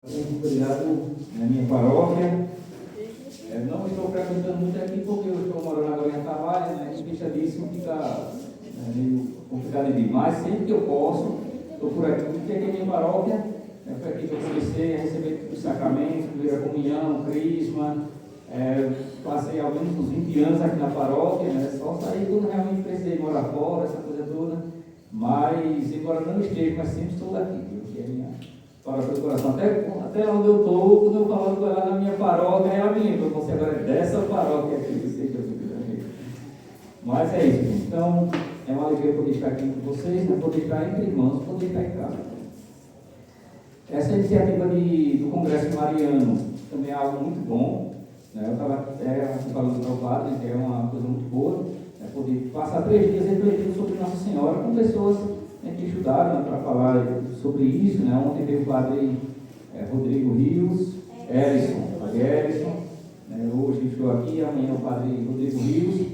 Muito obrigado na minha paróquia. Não estou frequentando muito aqui porque eu estou morando agora em Atabalha, né? E bicha disso fica meio complicado demais. Sempre que eu posso, estou por aqui, porque aqui é minha paróquia. Foi aqui que eu comecei a receber os sacramentos, primeira comunhão, crisma. Passei ao menos uns 20 anos aqui na paróquia, né? Só saí quando realmente precisei morar fora, essa coisa toda. Mas, embora não esteja, mas sempre estou aqui, porque é minha paróquia do coração. Até onde eu estou, quando eu falo com ela na minha paróquia, ela me lembra, você agora é dessa paróquia aqui, eu sei que eu fico também. Mas é isso, gente. Então, é uma alegria poder estar aqui com vocês, né? Poder estar entre irmãos, poder estar em casa. Essa iniciativa do Congresso Mariano também é algo muito bom. Né? Eu estava falando para o padre, que é uma coisa muito boa, poder passar 3 dias refletindo sobre Nossa Senhora com pessoas que estudaram, né, para falar sobre isso. Né? Ontem veio o padre Rodrigo Rios, Erison, né? Hoje estou aqui, amanhã o padre Rodrigo Rios,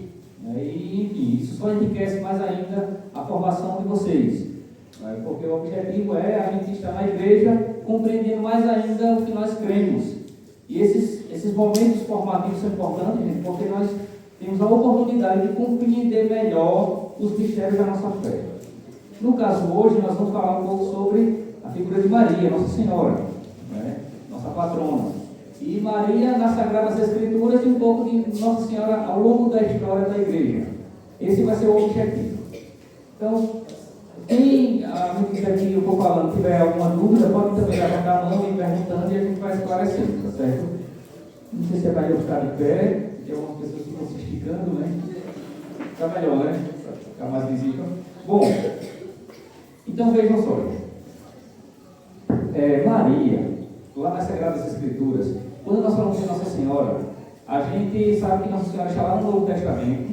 né? E enfim, isso só enriquece mais ainda a formação de vocês, né? Porque o objetivo é a gente estar na igreja compreendendo mais ainda o que nós cremos. E esses momentos formativos são importantes, gente, porque nós temos a oportunidade de compreender melhor os mistérios da nossa fé. No caso hoje, nós vamos falar um pouco sobre a figura de Maria, Nossa Senhora, né? Nossa patrona. E Maria nas Sagradas Escrituras e um pouco de Nossa Senhora ao longo da história da igreja. Esse vai ser o objetivo. Então, quem, à medida que eu estou falando, tiver alguma dúvida, pode também levantar a mão e perguntando e a gente vai esclarecendo, tá certo? Não sei se é para eu ficar de pé, tem algumas pessoas que estão se esticando, né? Fica melhor, né? Para ficar mais visível. Bom, então vejam só. Maria, lá nas Sagradas Escrituras, quando nós falamos de Nossa Senhora, a gente sabe que Nossa Senhora está lá no Novo Testamento,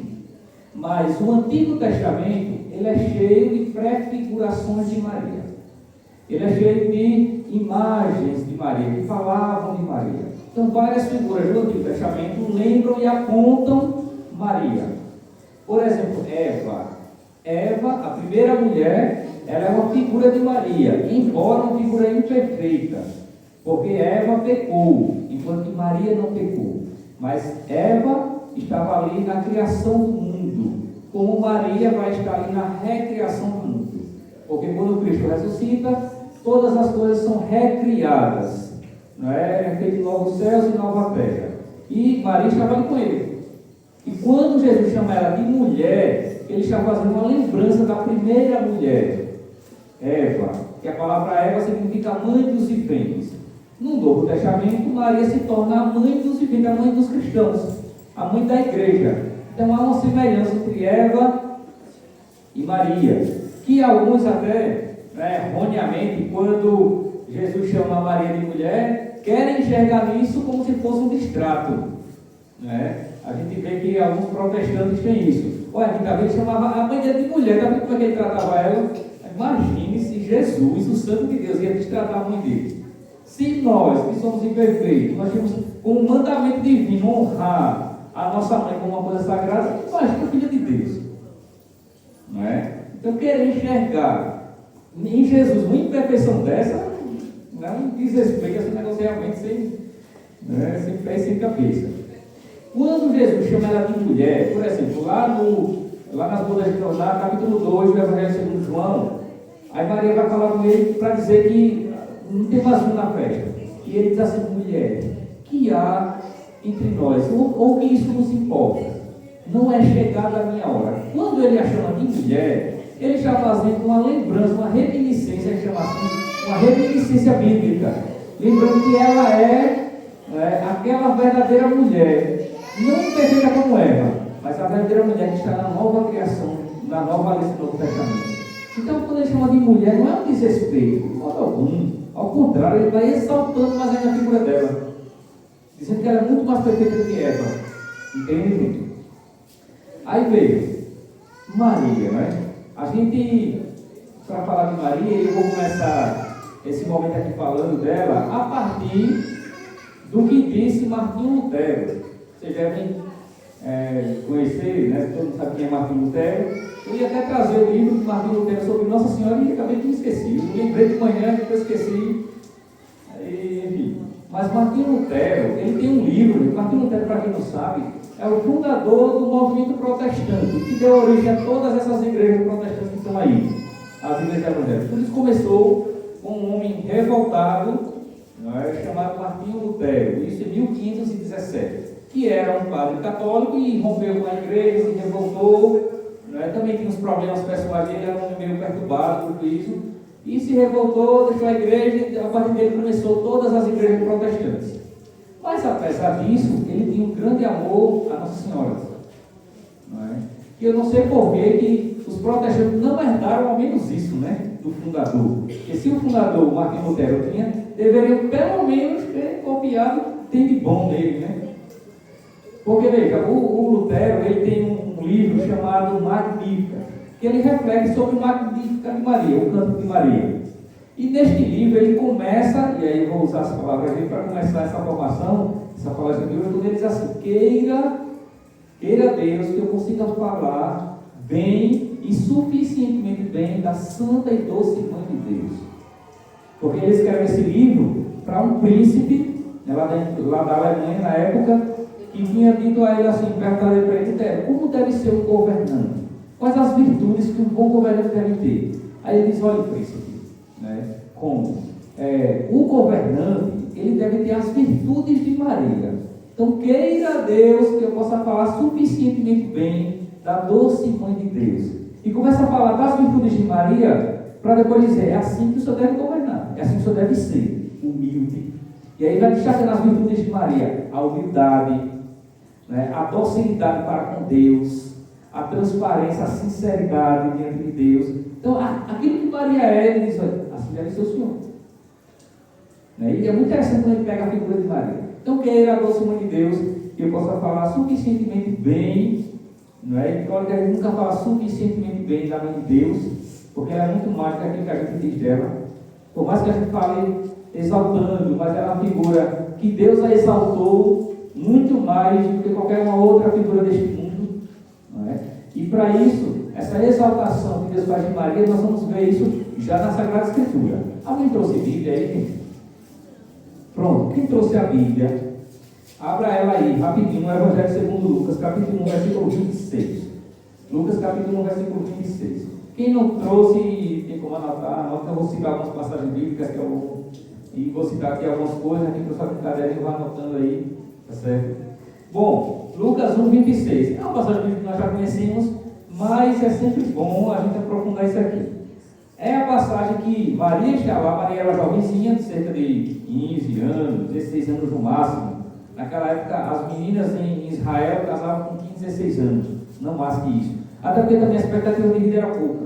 mas o Antigo Testamento, ele é cheio de prefigurações de Maria. Ele é cheio de imagens de Maria, que falavam de Maria. Então, várias figuras do Antigo Testamento lembram e apontam Maria. Por exemplo, Eva, a primeira mulher, ela é uma figura de Maria, embora uma figura imperfeita, porque Eva pecou, enquanto que Maria não pecou. Mas Eva estava ali na criação do mundo, como Maria vai estar ali na recriação do mundo. Porque quando Cristo ressuscita, todas as coisas são recriadas. Não é feito novos céus e nova terra. E Maria estava ali com ele. E quando Jesus chama ela de mulher, ele está fazendo uma lembrança da primeira mulher, Eva, que a palavra Eva significa mãe dos viventes. No Novo Testamento, Maria se torna a mãe dos viventes, a mãe dos cristãos, a mãe da igreja. Então há uma semelhança entre Eva e Maria, que alguns até, erroneamente, quando Jesus chama Maria de mulher, querem enxergar nisso como se fosse um distrato. Né? A gente vê que alguns protestantes têm isso. Olha, aqui talvez ele chamava a mãe dele de mulher, tá vendo como é que ele tratava ela? Imagine se Jesus, o Santo de Deus, ia destratar a mãe dele. Se nós, que somos imperfeitos, nós temos como mandamento divino honrar a nossa mãe como uma coisa sagrada, imagina a filha de Deus. Não é? Então, querer enxergar em Jesus uma imperfeição dessa, não diz respeito a esse negócio realmente sem pé e sem cabeça. Quando Jesus chama ela de mulher, por exemplo, lá nas bodas de Caná, capítulo 2 do Evangelho segundo João, aí Maria vai falar com ele para dizer que não tem vazio na festa. E ele diz assim: mulher, que há entre nós, ou que isso nos importa? Não é chegada a minha hora. Quando ele a chama de mulher, ele está fazendo uma lembrança, uma reminiscência, chama assim, uma reminiscência bíblica, lembrando que ela é aquela verdadeira mulher, não perfeita como Eva, mas a verdadeira mulher que está na nova criação, na nova aliança do Novo Testamento. Então, quando ele chama de mulher, não é um desrespeito, de modo algum. Ao contrário, ele vai exaltando mais ainda a figura dela, dizendo que ela é muito mais perfeita do que Eva. Entende? Aí veio Maria, né? A gente, para falar de Maria, eu vou começar esse momento aqui falando dela a partir do que disse Martinho Lutero. Vocês devem conhecer, né? Todo mundo sabe quem é Martinho Lutero. Eu ia até trazer o livro de Martinho Lutero sobre Nossa Senhora e acabei que me esqueci. Eu lembrei de manhã, depois esqueci. Aí Mas Martinho Lutero, ele tem um livro. Martinho Lutero, para quem não sabe, é o fundador do movimento protestante, que deu origem a todas essas igrejas protestantes que estão aí, as igrejas evangélicas. Tudo isso começou com um homem revoltado, chamado Martinho Lutero, isso em 1517, que era um padre católico e rompeu com a igreja, se revoltou, também tinha uns problemas pessoais, ele era um homem meio perturbado por isso, e se revoltou, deixou a igreja, e a partir dele começou todas as igrejas protestantes. Mas apesar disso, ele tinha um grande amor a Nossa Senhora. E eu não sei porquê que os protestantes não herdaram ao menos isso, do fundador. Porque se o fundador, Martinho Lutero, tinha, deveriam pelo menos ter copiado o que tem de bom nele, Porque, veja, o Lutero, ele tem um livro chamado Magnífica, que ele reflete sobre o Magnífica de Maria, o canto de Maria. E neste livro ele começa, e aí eu vou usar as palavras dele para começar essa formação, essa palestra de hoje, quando ele diz assim: queira Deus que eu consiga falar bem e suficientemente bem da santa e doce mãe de Deus. Porque ele escreve esse livro para um príncipe, lá da Alemanha na época, que tinha dito a ele assim, perguntado para ele: Lutero, como deve ser um governante? Quais as virtudes que um bom governante deve ter? Aí ele diz: olha, príncipe, como? O governante, ele deve ter as virtudes de Maria. Então, queira Deus que eu possa falar suficientemente bem da doce mãe de Deus. E começa a falar das virtudes de Maria, para depois dizer: é assim que o senhor deve governar, é assim que o senhor deve ser, humilde. E aí vai destacando as virtudes de Maria: a humildade, a docilidade para com Deus, a transparência, a sinceridade diante de Deus. Então, aquilo que Maria ele diz: assim deve ser o Senhor. E é muito interessante quando ele pega a figura de Maria. Então, queira a doce mãe de Deus que eu possa falar suficientemente bem, E olha que a gente nunca fala suficientemente bem da mãe de Deus, porque ela é muito mais do que aquilo que a gente diz dela. Por mais que a gente fale exaltando, mas ela é uma figura que Deus a exaltou muito mais do que qualquer uma outra figura deste mundo. E para isso, essa exaltação que Deus faz de Maria, nós vamos ver isso já na Sagrada Escritura. Alguém trouxe Bíblia aí? Pronto, quem trouxe a Bíblia, abra ela aí, rapidinho, no Evangelho segundo Lucas, capítulo 1, versículo 26. Lucas, capítulo 1, versículo 26. Quem não trouxe, tem como anotar, eu vou citar algumas passagens bíblicas e vou citar aqui algumas coisas, quem trouxe a brincadeira e vai anotando aí, tá certo? Bom, Lucas 1, 26. É uma passagem bíblica que nós já conhecemos, mas é sempre bom a gente aprofundar isso aqui. É a passagem que Maria está lá, Maria era jovenzinha, de cerca de 15 anos, 16 anos no máximo. Naquela época, as meninas em Israel casavam com 15, 16 anos, não mais que isso. Até porque também a expectativa de vida era pouca.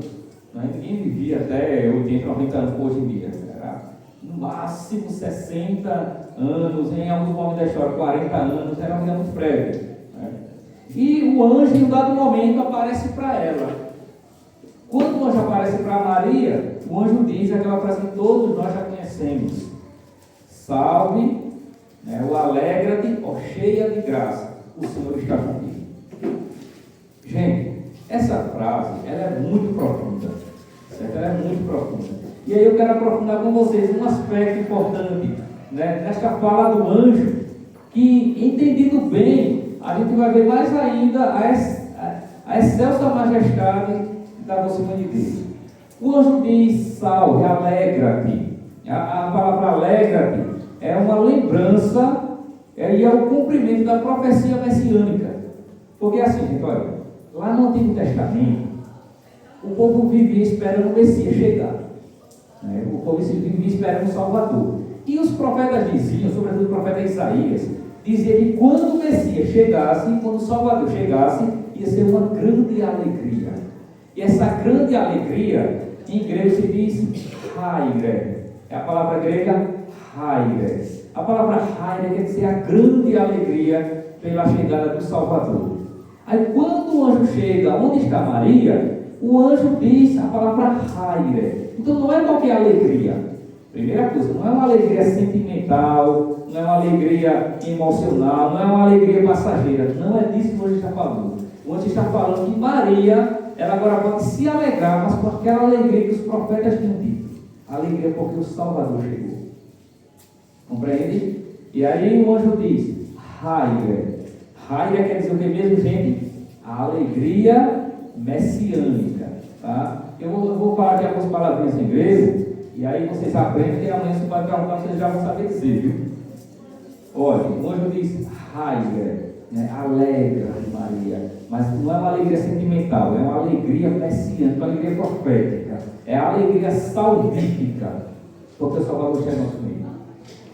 Ninguém vivia até 80, 90 anos hoje em dia. Era no máximo 60 anos, em alguns momentos da história, 40 anos, era uma vida muito breve. E o anjo, em um dado momento, aparece para ela. Quando o anjo aparece para Maria, o anjo diz aquela frase que todos nós já conhecemos: salve, o alegra-te, ó cheia de graça, o Senhor está contigo. Gente, essa frase, ela é muito profunda, certo? Ela é muito profunda. E aí eu quero aprofundar com vocês um aspecto importante, nesta fala do anjo, que, entendido bem, a gente vai ver mais ainda a excelsa majestade da doce mãe de Deus. O anjo diz: salve, alegra-te. A palavra alegra-te é uma lembrança e é o cumprimento da profecia messiânica. Porque assim, gente, olha, lá no Antigo Testamento, o povo vivia esperando o Messias chegar. O povo vivia esperando o Salvador. E os profetas diziam, sobretudo o profeta Isaías, dizia que quando o Messias chegasse, quando o Salvador chegasse, ia ser uma grande alegria. E essa grande alegria, em grego se diz haire. É a palavra grega haire. A palavra haire quer dizer a grande alegria pela chegada do Salvador. Aí quando o anjo chega, onde está Maria, o anjo diz a palavra haire. Então não é qualquer alegria. Primeira coisa, não é uma alegria sentimental, não é uma alegria emocional, não é uma alegria passageira. Não é disso que o anjo está falando. O anjo está falando que Maria, ela agora pode se alegrar, mas com aquela alegria que os profetas tinham dito. Alegria porque o Salvador chegou. Compreende? E aí o anjo diz, Haire. Haire quer dizer o que mesmo, gente? A alegria messiânica. Tá? Eu vou falar aqui algumas palavrinhas em grego, e aí vocês aprendem, e amanhã você vai perguntar, vocês já vão saber dizer, viu? Olha, o anjo diz, Haire, né? Alegra, Maria. Mas não é uma alegria sentimental, é uma alegria messiânica, uma alegria profética. É a alegria salvífica, porque o Salvador chega ao nosso meio.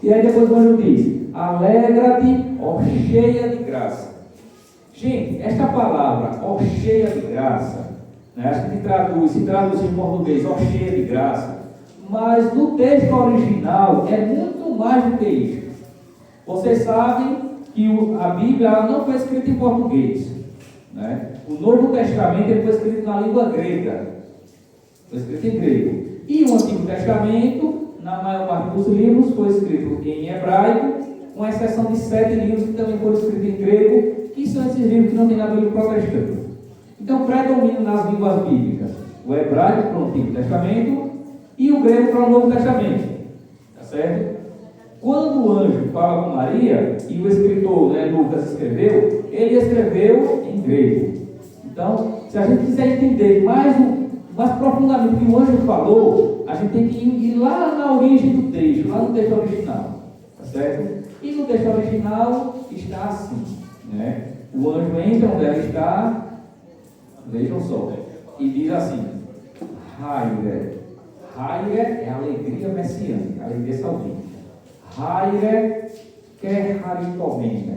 E aí depois o anjo diz, alegra-te, ó cheia de graça. Gente, esta palavra, ó cheia de graça, né, a gente traduz em português, ó cheia de graça, mas no texto original é muito mais do que isso. Vocês sabem que a Bíblia ela não foi escrita em português, né? O Novo Testamento ele foi escrito na língua grega, foi escrito em grego. E o Antigo Testamento, na maior parte dos livros, foi escrito em hebraico, com exceção de 7 livros que também foram escritos em grego, que são esses livros que não tem nada a ver com o protestante. Então, predomina nas línguas bíblicas o hebraico para o Antigo Testamento e o grego para o Novo Testamento. Tá certo? Quando o anjo fala com Maria, e o escritor, né, Lucas, escreveu, ele escreveu em grego. Então, se a gente quiser entender mais profundamente o que o anjo falou, a gente tem que ir lá na origem do texto, lá no texto original. Tá certo? E no texto original está assim, né? O anjo entra onde ela está, vejam só, e diz assim, Haire. Haire é a alegria messiânica, a alegria salvífica. Haire Keharitomene.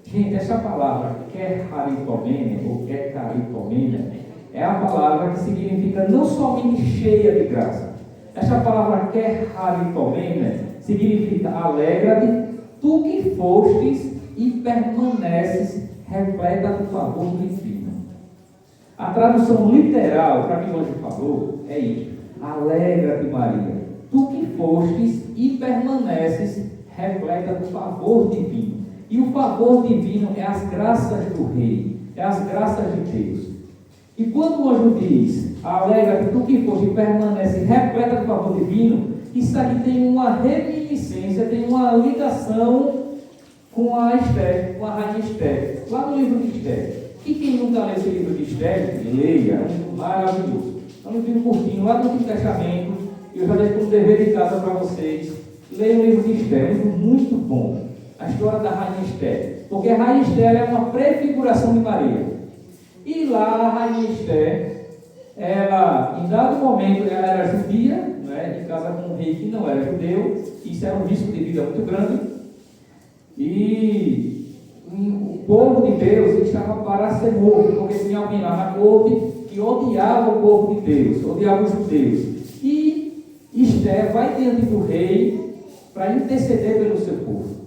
Gente, essa palavra Keharitomene ou Keharitomene é a palavra que significa não somente cheia de graça. Essa palavra Keharitomene significa alegra-te, tu que fostes e permaneces repleta do favor divino. A tradução literal para que o anjo falou é isso: alegra-te, Maria, tu que fostes e permaneces repleta do favor divino. E o favor divino é as graças do Rei, é as graças de Deus. E quando o anjo diz, alegra-te, tu que foste e permaneces repleta do favor divino, isso aqui tem uma reminiscência, tem uma ligação com a Esther, com a rainha Esther, lá no livro de Esther. E quem nunca leu esse livro de Esther, leia, é um livro maravilhoso. É um livro curtinho, lá do Antigo Testamento, eu já deixo como dever de casa para vocês. Leiam o livro de Esther, é um livro muito bom. A história da rainha Esther. Porque a rainha Esther é uma prefiguração de Maria. E lá a rainha Esther, ela, em dado momento, ela era judia, né, de casa com um rei que não era judeu. Isso era um risco de vida muito grande. E o povo de Deus estava para ser morto, porque tinha alguém lá na corte que odiava o povo de Deus, odiava os judeus. E Esther vai diante do rei para interceder pelo seu povo.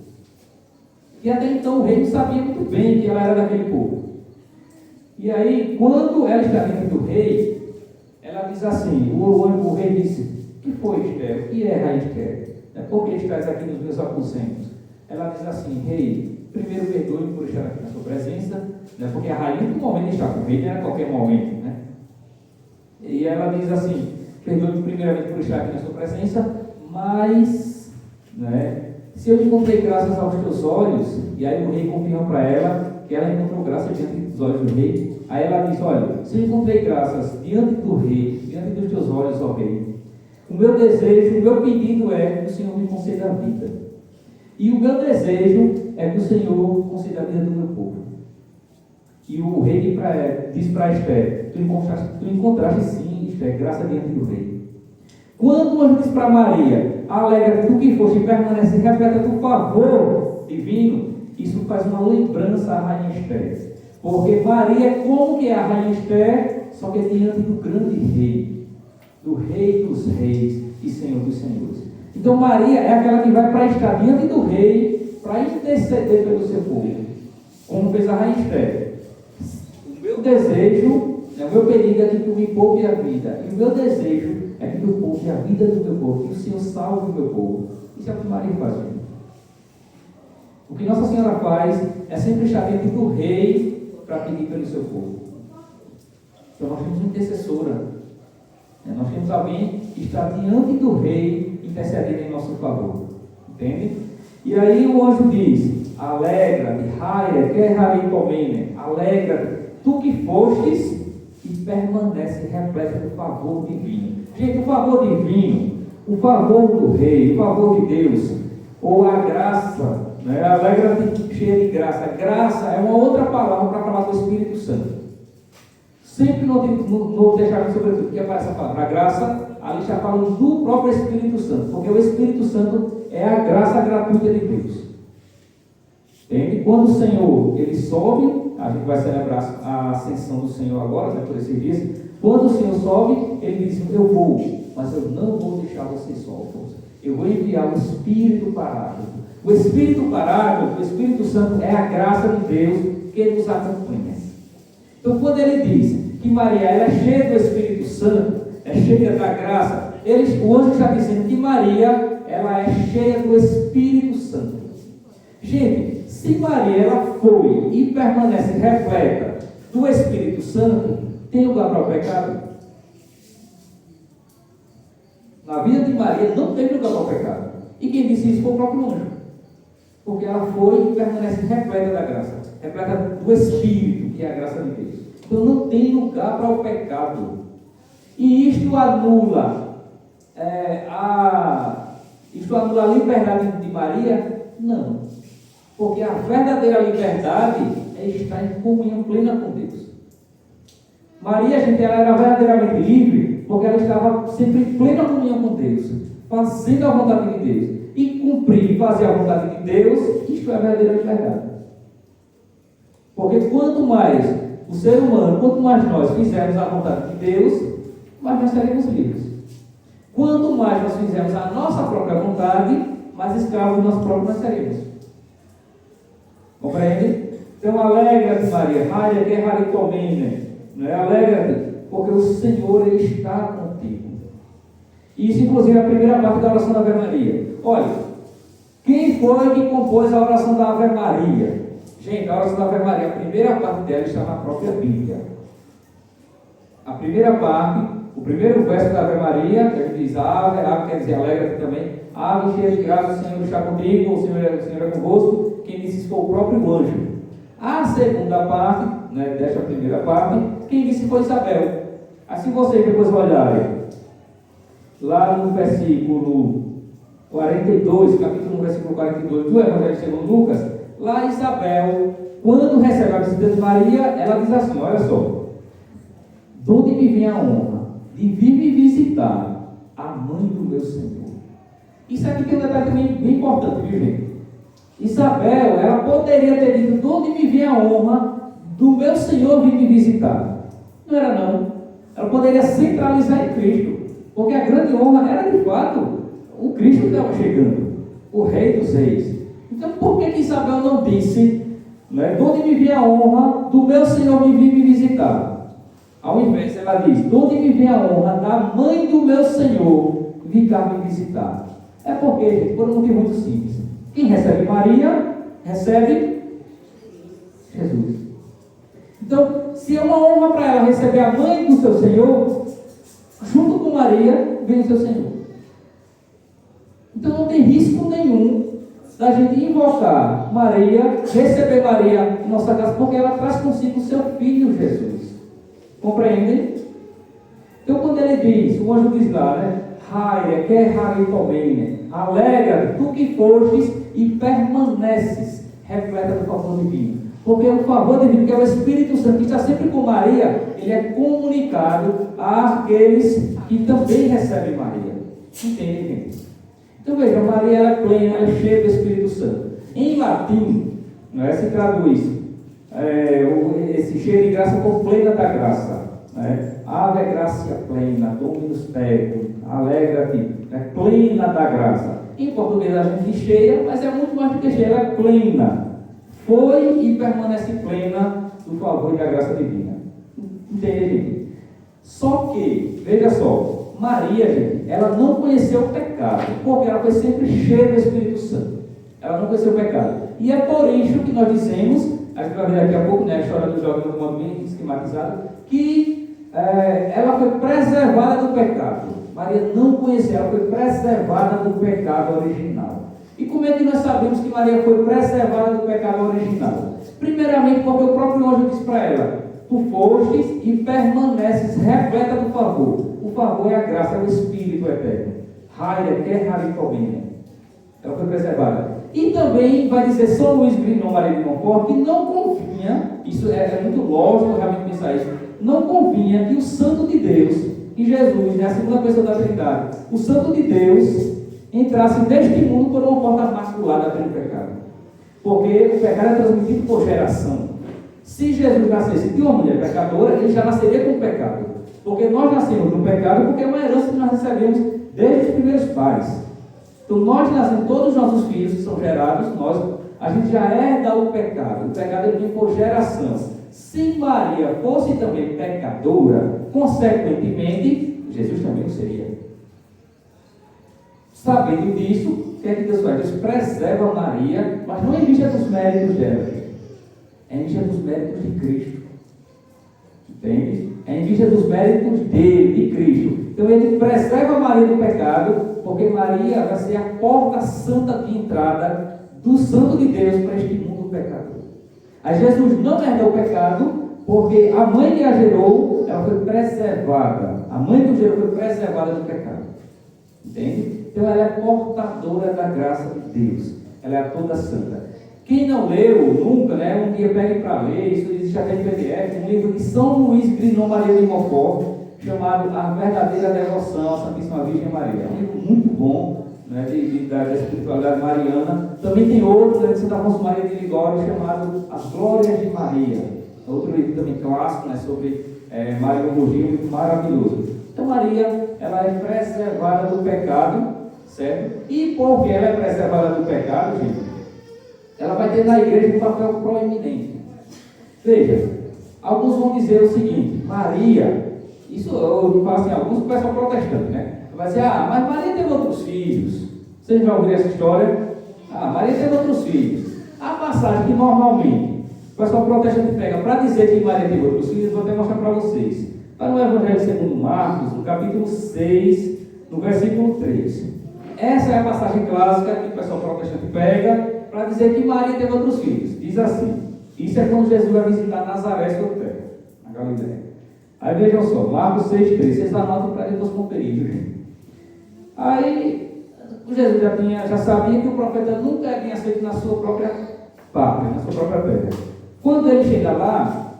E até então o rei não sabia muito bem que ela era daquele povo. E aí, quando ela está diante do rei, ela diz assim, o rei disse, o que foi, Esther? O que é, rainha Esther? Por que estás aqui nos meus aposentos? Ela diz assim, rei, primeiro perdoe-me por estar aqui na sua presença, né, porque a rainha no momento está com o rei, não era a qualquer momento, né? E ela diz assim, perdoe-me primeiramente por estar aqui na sua presença, mas, né, se eu encontrei graças aos teus olhos, e aí o rei confirma para ela que ela encontrou graça diante dos olhos do rei, aí ela diz, olha, se eu encontrei graças diante do rei, diante dos teus olhos, ó rei, o meu desejo, o meu pedido é que o Senhor me conceda a vida. E o meu desejo é que o Senhor conceda a vida do meu povo. E o rei diz para Esther, tu encontraste sim, Esther, graça diante do rei. Quando o anjo diz para Maria, alegra tu que foste e permanece repleta do favor divino, isso faz uma lembrança à rainha Esther. Porque Maria é como que é a rainha Esther, só que é diante do grande rei, do rei dos reis e senhor dos senhores. Então Maria é aquela que vai para estar diante do rei, para interceder pelo seu povo, como fez a rainha Esther. O meu desejo, o meu pedido é que tu me poupe a vida, e o meu desejo é que tu poupe a vida do teu povo, que o Senhor salve o meu povo. Isso é o que Maria faz. O que Nossa Senhora faz é sempre estar diante do rei para pedir pelo seu povo. Então nós temos uma intercessora. Nós temos alguém que está diante do rei intercedendo em nosso favor. Entende? E aí o anjo diz: alegra-te, raia, que raicomene, alegra-te, tu que fostes e permanece repleta do favor divino. Gente, o favor divino, o favor do rei, o favor de Deus, ou a graça, né? Alegra-te cheia de graça. Graça é uma outra palavra para falar do Espírito Santo. Sempre no Novo Testamento, sobretudo, que aparece a palavra graça, ali está falando do próprio Espírito Santo, porque o Espírito Santo é a graça gratuita de Deus. Entende? Quando o Senhor ele sobe, a gente vai celebrar a ascensão do Senhor agora, né, por esses dias. Quando o Senhor sobe, ele diz: eu vou, mas eu não vou deixar você só. Eu vou enviar o Espírito Paráclito. O Espírito Paráclito, o Espírito Santo, é a graça de Deus que nos acompanha. Então, quando ele diz que Maria ela é cheia do Espírito Santo, é cheia da graça, o anjo está dizendo que Maria ela é cheia do Espírito Santo. Gente, se Maria ela foi e permanece repleta do Espírito Santo, tem lugar para o pecado? Na vida de Maria não tem lugar para o pecado. E quem disse isso foi o próprio anjo. Porque ela foi e permanece repleta da graça, repleta do Espírito, que é a graça de Deus. Então não tem lugar para o pecado. E isto anula a liberdade de Maria? Não. Porque a verdadeira liberdade é estar em comunhão plena com Deus. Maria, gente, ela era verdadeiramente livre porque ela estava sempre em plena comunhão com Deus, fazendo a vontade de Deus. E cumprir e fazer a vontade de Deus, isto é a verdadeira liberdade. Porque quanto mais o ser humano, quanto mais nós fizermos a vontade de Deus, mais nós seremos livres. Quanto mais nós fizermos a nossa própria vontade, mais escravos nós próprios nós seremos. Compreende? Então, alegra-te, Maria, Maria que raricomene, né? Alegra-te, porque o Senhor ele está contigo. Isso, inclusive, é a primeira parte da oração da Ave Maria. Olha, quem foi que compôs a oração da Ave Maria? Gente, a oração da Ave Maria, a primeira parte dela está na própria Bíblia. A primeira parte, o primeiro verso da Ave Maria, que diz Ave, Ave quer dizer alegra-te também. Ave cheia de graça, o Senhor está contigo, o Senhor é convosco. Quem disse isso foi o próprio anjo. A segunda parte, né, desta primeira parte, quem disse foi Isabel. Assim vocês depois olharem lá no versículo 42, capítulo 1, versículo 42 do Evangelho segundo Lucas, lá Isabel, quando recebe a visita de Maria, ela diz assim: olha só, de onde me vem a honra de vir me visitar a mãe do meu Senhor? Isso aqui tem um detalhe também bem importante, viu, gente? Isabel, ela poderia ter dito: de onde me vem a honra do meu Senhor vir me visitar? Não era não. Ela poderia centralizar em Cristo, porque a grande honra era de fato o Cristo que estava chegando, o Rei dos Reis. Então por que Isabel não disse, né, de onde me vem a honra do meu Senhor me vir me visitar? Ao invés, ela diz: de onde me vem a honra da mãe do meu Senhor vir cá me visitar? É porque, gente, por um motivo muito simples. Quem recebe Maria, recebe Jesus. Então, se é uma honra para ela receber a mãe do seu Senhor, junto com Maria, vem o seu Senhor. Então não tem risco nenhum da gente invocar Maria, receber Maria em nossa casa, porque ela traz consigo o seu Filho Jesus. Compreendem? Então quando ele diz, o anjo diz lá, né? Raia, que raritomene, alegra, tu que fostes e permaneces repleta do favor divino. Porque o favor divino, que é o Espírito Santo, que está sempre com Maria, ele é comunicado àqueles que também recebem Maria. Entende, gente? Então veja, Maria ela é plena, ela é cheia do Espírito Santo. Em latim, né, se traduz esse cheio de graça por plena da graça. Né? Ave gracia plena, Dominus tecum, alegra-te, né? Plena da graça. Em português a gente diz cheia, mas é muito mais do que cheia, ela é plena. Foi e permanece plena do favor e da graça divina. Entende? Só que, veja só, Maria, gente, ela não conheceu o pecado, porque ela foi sempre cheia do Espírito Santo. Ela não conheceu o pecado. E é por isso que nós dizemos, a gente vai ver daqui a pouco, né, a história do jovem de modo bem esquematizado, que ela foi preservada do pecado. Maria não conheceu, ela foi preservada do pecado original. E como é que nós sabemos que Maria foi preservada do pecado original? Primeiramente, porque o próprio anjo disse para ela: tu fostes e permaneces repleta do favor. O favor é a graça, é o Espírito eterno. Raia, quer haricomina. Ela foi preservada. E também vai dizer São Luís Grignon Maria de Montfort que não convinha, isso é muito lógico realmente pensar isso, não convinha que o Santo de Deus, que Jesus, né, a segunda pessoa da Trindade, o Santo de Deus entrasse neste mundo por uma porta maculada pelo pecado. Porque o pecado é transmitido por geração. Se Jesus nascesse de uma mulher pecadora, ele já nasceria com o pecado. Porque nós nascemos no pecado porque é uma herança que nós recebemos desde os primeiros pais. Então nós nascemos, todos os nossos filhos que são gerados, a gente já herda o pecado. O pecado ele vem por geração. Se Maria fosse também pecadora, consequentemente, Jesus também não seria. Sabendo disso, o que é que Deus faz? Deus preserva Maria, mas não em vista dos méritos dela, é em vista dos méritos de Cristo. Entende? É em vista dos méritos dele, de Cristo. Então ele preserva Maria do pecado, porque Maria vai ser a porta santa de entrada do Santo de Deus para este mundo pecador. Aí Jesus não herdou o pecado, porque a mãe que a gerou, ela foi preservada. A mãe que o gerou foi preservada do pecado. Entende? Então ela é portadora da graça de Deus. Ela é toda santa. Quem não leu nunca, né, um dia pegue para ler, isso existe até em PDF, um livro de São Luís Grignon Maria de Montfort, chamado A Verdadeira Devoção à Santíssima Virgem Maria. É um livro muito bom, né, da espiritualidade mariana. Também tem outro, né, de Santa Afonso Maria de Ligório, chamado As Glórias de Maria. Outro livro também clássico, né, sobre Mariologia, muito maravilhoso. Então Maria, ela é preservada do pecado, certo? E porque ela é preservada do pecado, gente, ela vai ter na igreja um papel proeminente. Veja, alguns vão dizer o seguinte: Maria, isso eu falo assim, alguns pessoal protestante, né? Vai dizer, mas Maria teve outros filhos. Vocês já ouviram essa história? Maria teve outros filhos. A passagem que normalmente o pessoal protestante pega para dizer que Maria teve outros filhos, vou até mostrar para vocês. Está no Evangelho segundo Marcos, no capítulo 6, no versículo 3. Essa é a passagem clássica que o pessoal protestante pega para dizer que Maria teve outros filhos. Diz assim: isso é quando Jesus vai visitar Nazaré, sua terra, na Galileia. Aí vejam só, Marcos 6, 3. Vocês anotam para depois conferir, gente. Aí Jesus já sabia que o profeta nunca havia aceito na sua própria pátria, na sua própria terra. Quando ele chega lá,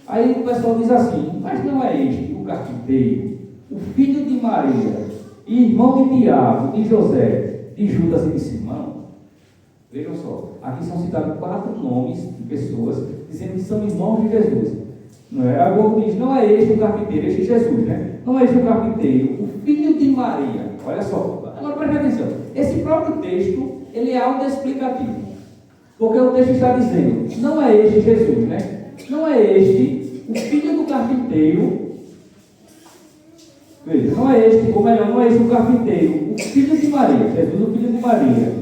aí o pessoal diz assim: mas não é este o carpinteiro, o filho de Maria, irmão de Tiago, de José, de Judas e de Simão? Vejam só, aqui são citados 4 nomes de pessoas dizendo que são irmãos de Jesus. Não é? Agora diz: não é este o carpinteiro, este é Jesus, né? Não é este o carpinteiro, o filho de Maria. Olha só, agora preste atenção. Esse próprio texto, ele é autoexplicativo. Porque o texto está dizendo: não é este Jesus, né? Não é este o filho do carpinteiro. Veja, não é este, ou melhor, não é este o carpinteiro, o filho de Maria, Jesus, o filho de Maria,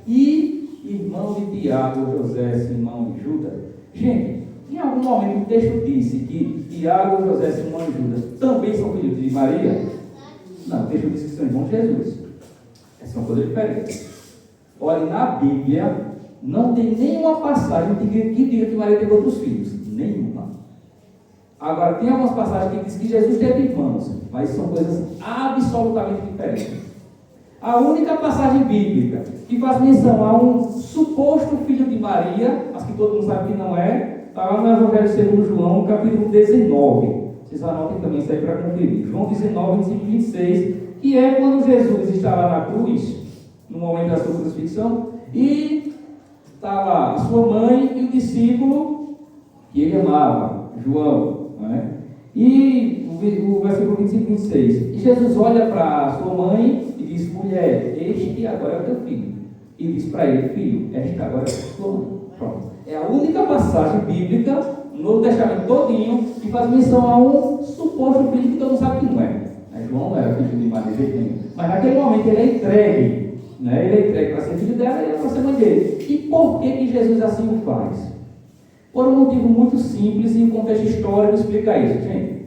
e irmão de Tiago, José, Simão e Judas. Gente, em algum momento o texto disse que Tiago, José, Simão e Judas também são filhos de Maria? Não, o texto diz que são irmãos de Jesus. Essa é uma coisa diferente. Olha, na Bíblia não tem nenhuma passagem que diga que Maria teve outros filhos. Nenhuma. Agora, tem algumas passagens que dizem que Jesus teve irmãos, mas são coisas absolutamente diferentes. A única passagem bíblica que faz menção a um suposto filho de Maria, mas que todo mundo sabe que não é, está lá no Evangelho segundo João, capítulo 19. Vocês anotem também isso aí para conferir. João 19, 25 e 26, que é quando Jesus está lá na cruz, no momento da sua crucifixão, e está lá a sua mãe e o discípulo que ele amava, João, não é? E o versículo 25 e 26. E Jesus olha para a sua mãe e diz: mulher, este agora é o teu filho. E diz para ele: filho, esta agora é a tua mãe. Pronto. É a única passagem bíblica no Novo Testamento todinho que faz menção a um suposto filho que todo mundo sabe que não é. João não era filho de Maria, mas naquele momento ele é entregue. Né? Ele é entregue para ser filho dela e ela para ser mãe dele. E por que Jesus assim o faz? Por um motivo muito simples, e o contexto histórico explica isso, gente.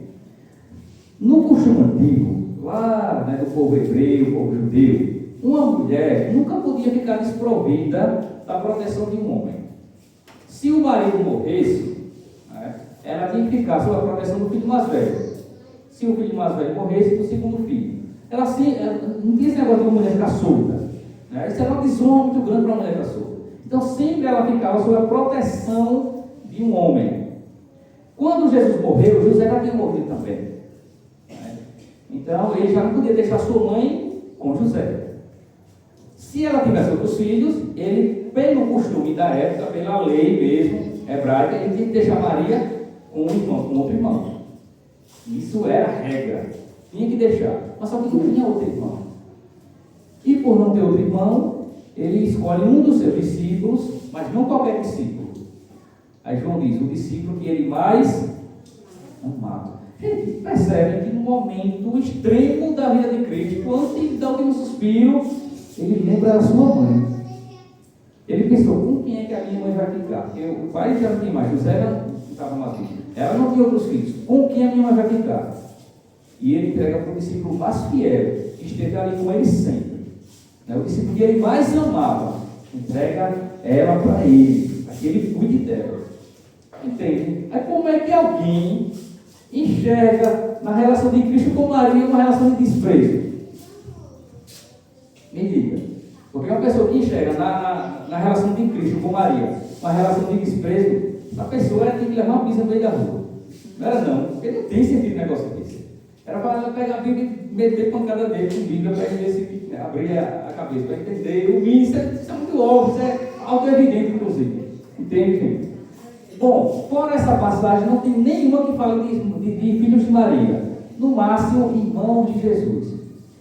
No costume antigo, lá, né, do povo hebreu, povo judeu, uma mulher nunca podia ficar desprovida da proteção de um homem. Se o marido morresse, né, ela tinha que ficar sob a proteção do filho mais velho. Se o filho mais velho morresse, do segundo filho. Ela não tinha esse negócio de uma mulher ficar solta. Né? Isso era uma desonra muito grande para a mulher ficar solta. Então sempre ela ficava sob a proteção de um homem. Quando Jesus morreu, José já tinha morrido também. Né? Então ele já não podia deixar sua mãe com José. Se ela tivesse outros filhos, ele, pelo costume da época, pela lei mesmo hebraica, ele tinha que deixar Maria com um irmão, com outro irmão. Isso era a regra. Tinha que deixar. Mas só que não tinha outro irmão. E por não ter outro irmão, ele escolhe um dos seus discípulos, mas não qualquer discípulo. Aí João diz, o discípulo que ele mais amava. Gente, percebe que no momento extremo da vida de Cristo, antes de dar o último suspiro, ele lembra da sua mãe. Ele pensou, com quem é que a minha mãe vai ficar? Porque o pai já não tinha mais, José não estava mais vivo. Ela não tinha outros filhos. Com quem a minha mãe vai ficar? E ele entrega para o discípulo mais fiel, que esteve ali com ele sempre. O discípulo que ele mais amava, entrega ela para ele, para que ele cuide dela. Entende? Aí como é que alguém enxerga na relação de Cristo com Maria uma relação de desprezo? Me diga. Porque uma pessoa que enxerga na relação de Cristo com Maria uma relação de desprezo, a pessoa tem que levar uma pizza no meio da rua. Não era não, porque não tem sentido negócio desse. Era para ela pegar a Bíblia e meter pancada dele com a Bíblia para ver se abrir a cabeça, para entender. O mínimo, isso é muito óbvio, isso é auto-evidente, inclusive. Entende, gente? Bom, fora essa passagem, não tem nenhuma que fale de filhos de Maria. No máximo, irmãos de Jesus.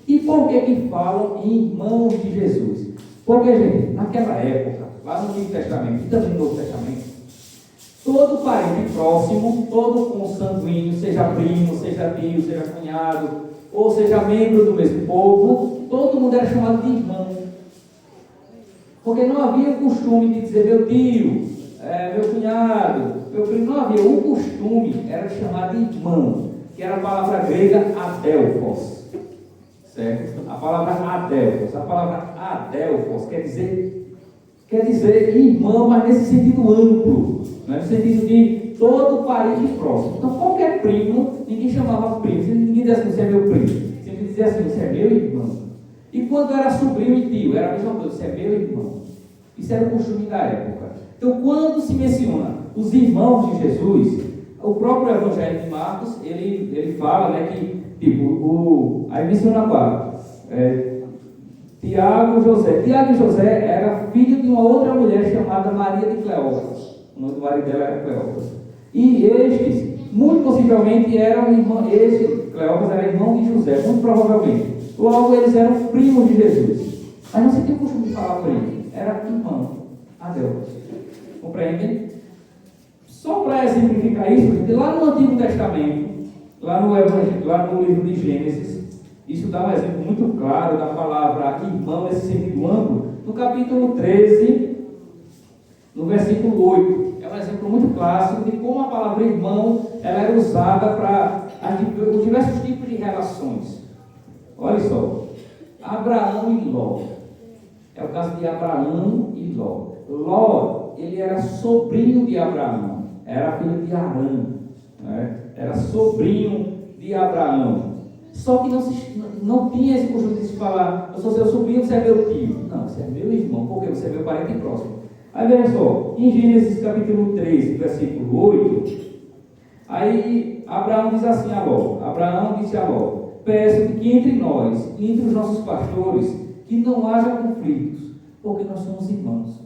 E por que falam em irmãos de Jesus? Porque, gente, naquela época, lá no Antigo Testamento e também no Novo Testamento, todo parente próximo, todo consanguíneo, seja primo, seja tio, seja cunhado, ou seja membro do mesmo povo, todo mundo era chamado de irmão. Porque não havia o costume de dizer meu tio, meu cunhado, meu primo, não havia. O costume era de chamar de irmão, que era a palavra grega adelphos. Certo? A palavra adelphos. A palavra adelphos quer dizer irmão, mas nesse sentido amplo, né? No sentido de todo parente próximo. Então, qualquer primo, ninguém chamava primo, ninguém dizia assim, você é meu primo. Sempre dizia assim, você é meu irmão. E quando era sobrinho e tio, era a mesma coisa, você é meu irmão. Isso era o costume da época. Então, quando se menciona os irmãos de Jesus, o próprio Evangelho de Marcos, ele fala, né, que, tipo, aí menciona quatro. Tiago e José era filho de uma outra mulher chamada Maria de Cleófas. O nome do marido dela era Cleófas. E estes, muito possivelmente, eram irmãos. Cleófas era irmão de José, muito provavelmente. Logo, eles eram primos de Jesus. Mas não se tem o costume de falar primo, era irmão. Adeus. Compreendem? Só para exemplificar isso, lá no Antigo Testamento, lá no livro de Gênesis, isso dá um exemplo muito claro da palavra irmão nesse sentido amplo, no capítulo 13, no versículo 8. É um exemplo muito clássico de como a palavra irmão ela era usada para os diversos tipos de relações. Olha só, Abraão e Ló. É o caso de Abraão e Ló. Ló, ele era sobrinho de Abraão, era filho de Arã, né? Era sobrinho de Abraão. Só que não tinha esse costume de se falar, eu sou seu sobrinho, você é meu tio. Não, você é meu irmão, porque você é meu parente próximo. Aí veja só, em Gênesis capítulo 13, versículo 8, aí Abraão diz assim a Ló, Abraão disse a Ló, peço que entre nós, entre os nossos pastores, que não haja conflitos, porque nós somos irmãos.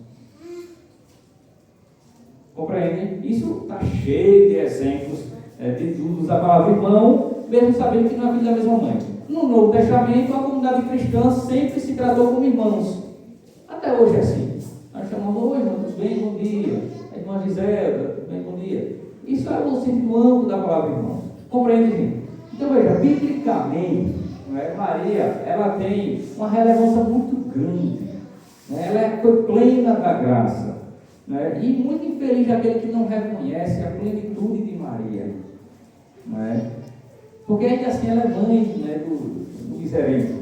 Compreendem? Isso está cheio de exemplos de uso da palavra irmão, mesmo sabendo que não é filho da mesma mãe. No Novo Testamento, a comunidade cristã sempre se tratou como irmãos. Até hoje é assim. Nós chamamos, oi irmão, tudo bem? Bom dia. A irmã Giselda, tudo bem? Bom dia. Isso é o sentido amplo da palavra irmão. Compreende, gente? Então veja, biblicamente, Maria, ela tem uma relevância muito grande. Ela foi plena da graça. E muito infeliz aquele que não reconhece a plenitude de Maria. Porque ainda assim ela é mãe do miserento.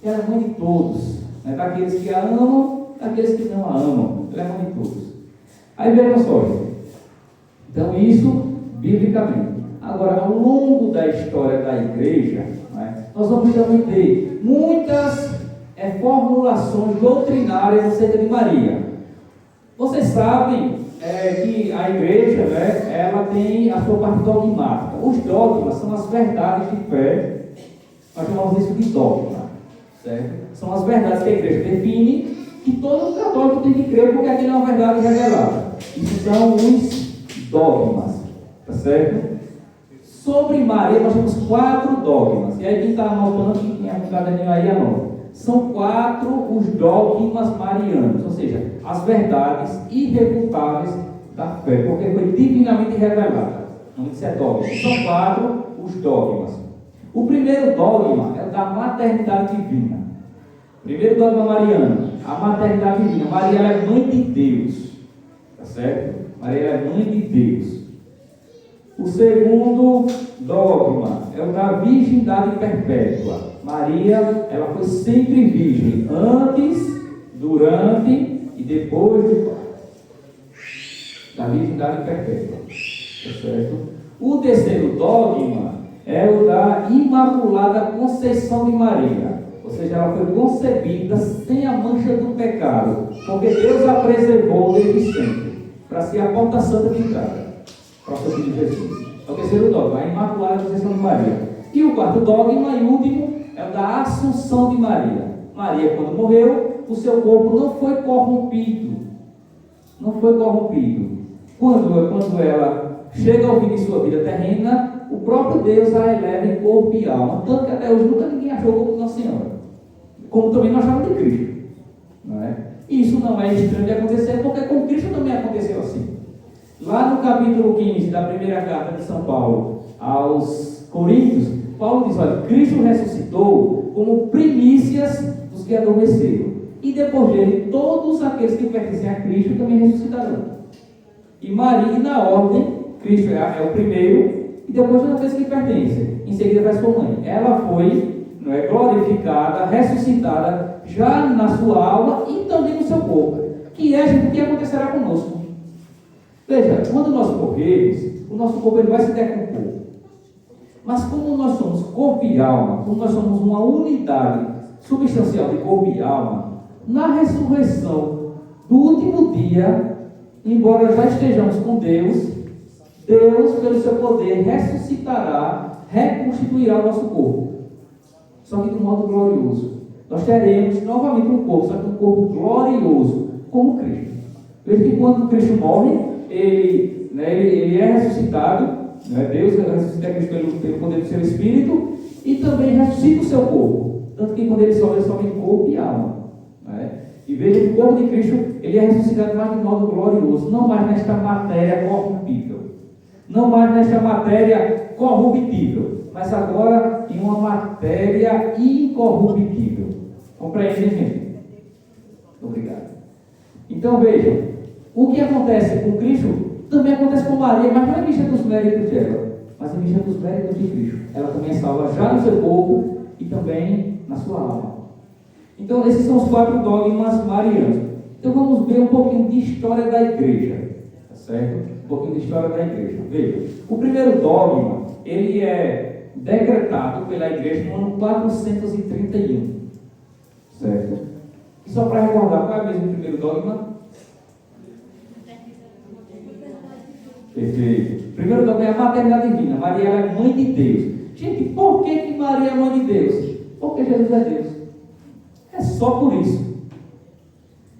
Ela é mãe de todos, né? Daqueles que a amam, daqueles que não a amam. Ela é mãe de todos. Aí vejam só, gente. Então, isso biblicamente. Agora, ao longo da história da igreja, né, nós vamos também ter muitas formulações doutrinárias acerca de Maria. Vocês sabem que a igreja, né, ela tem a sua parte dogmática. Os dogmas são as verdades de fé. Nós chamamos isso de dogma, certo? São as verdades que a igreja define, que todo católico tem que crer, porque aquilo é uma verdade revelada. Isso são os dogmas, tá certo? Sobre Maria, nós temos 4 dogmas. E aí, quem está anotando, quem é um caderninho aí, anota. São 4 os dogmas marianos, ou seja, as verdades irrefutáveis da fé, porque foi divinamente revelada. Não isso é dogma. São 4 os dogmas. O primeiro dogma é o da maternidade divina. Primeiro dogma mariano, a maternidade divina. Maria é mãe de Deus, tá certo? Maria é mãe de Deus. O segundo dogma é o da virgindade perpétua. Maria, ela foi sempre virgem, antes, durante e depois do parto. Da virgindade perpétua, tá certo? O terceiro dogma é o da imaculada conceição de Maria. Ou seja, ela foi concebida sem a mancha do pecado, porque Deus a preservou desde sempre, para ser a porta santa de entrada para o Filho de Jesus. É o terceiro dogma, a imaculada conceição de Maria. E o quarto dogma e último é o da assunção de Maria. Maria, quando morreu, o seu corpo não foi corrompido. Não foi corrompido. Quando ela chega ao fim de sua vida terrena, o próprio Deus a eleva em corpo e alma. Tanto que até hoje nunca ninguém achou o corpo de Nossa Senhora. Como também não acharam de Cristo. Não é? E isso não é estranho de acontecer, porque com Cristo também aconteceu assim. Lá no capítulo 15 da primeira carta de São Paulo aos Coríntios, Paulo diz, olha, Cristo ressuscitou como primícias dos que adormeceram. E depois dele, todos aqueles que pertencem a Cristo também ressuscitarão. E Maria, na ordem, Cristo é o primeiro, e depois todos aqueles que pertencem. Em seguida vai sua mãe. Ela foi glorificada, ressuscitada, já na sua alma e também no seu corpo. Que é o que acontecerá conosco. Veja, quando nós morrermos, o nosso corpo ele vai se decompor. Mas como nós somos corpo e alma, como nós somos uma unidade substancial de corpo e alma, na ressurreição do último dia, embora já estejamos com Deus, Deus, pelo seu poder, ressuscitará, reconstituirá o nosso corpo. Só que de um modo glorioso. Nós teremos novamente um corpo, só que um corpo glorioso, como Cristo. Veja que quando Cristo morre, ele é ressuscitado, né? Deus ressuscita Cristo pelo poder do seu Espírito e também ressuscita o seu corpo. Tanto que quando ele sobe em corpo e alma. Né? E veja que o corpo de Cristo ele é ressuscitado mais de modo glorioso, não mais nesta matéria corrompível, não mais nesta matéria corruptível, mas agora em uma matéria incorruptível. Compreendem, gente? Obrigado. Então vejam. O que acontece com Cristo também acontece com Maria, mas não é vista dos méritos dela, mas é vista dos méritos de Cristo. Ela também é salva já no seu corpo e também na sua alma. Então, esses são os 4 dogmas marianos. Então, vamos ver um pouquinho de história da igreja, tá certo? Um pouquinho de história da igreja. Veja, o primeiro dogma, ele é decretado pela igreja no ano 431, certo? E só para recordar, qual é mesmo o primeiro dogma? Perfeito. Primeiro dogma é a maternidade divina. Maria é mãe de Deus. Gente, por que Maria é mãe de Deus? Porque Jesus é Deus. É só por isso.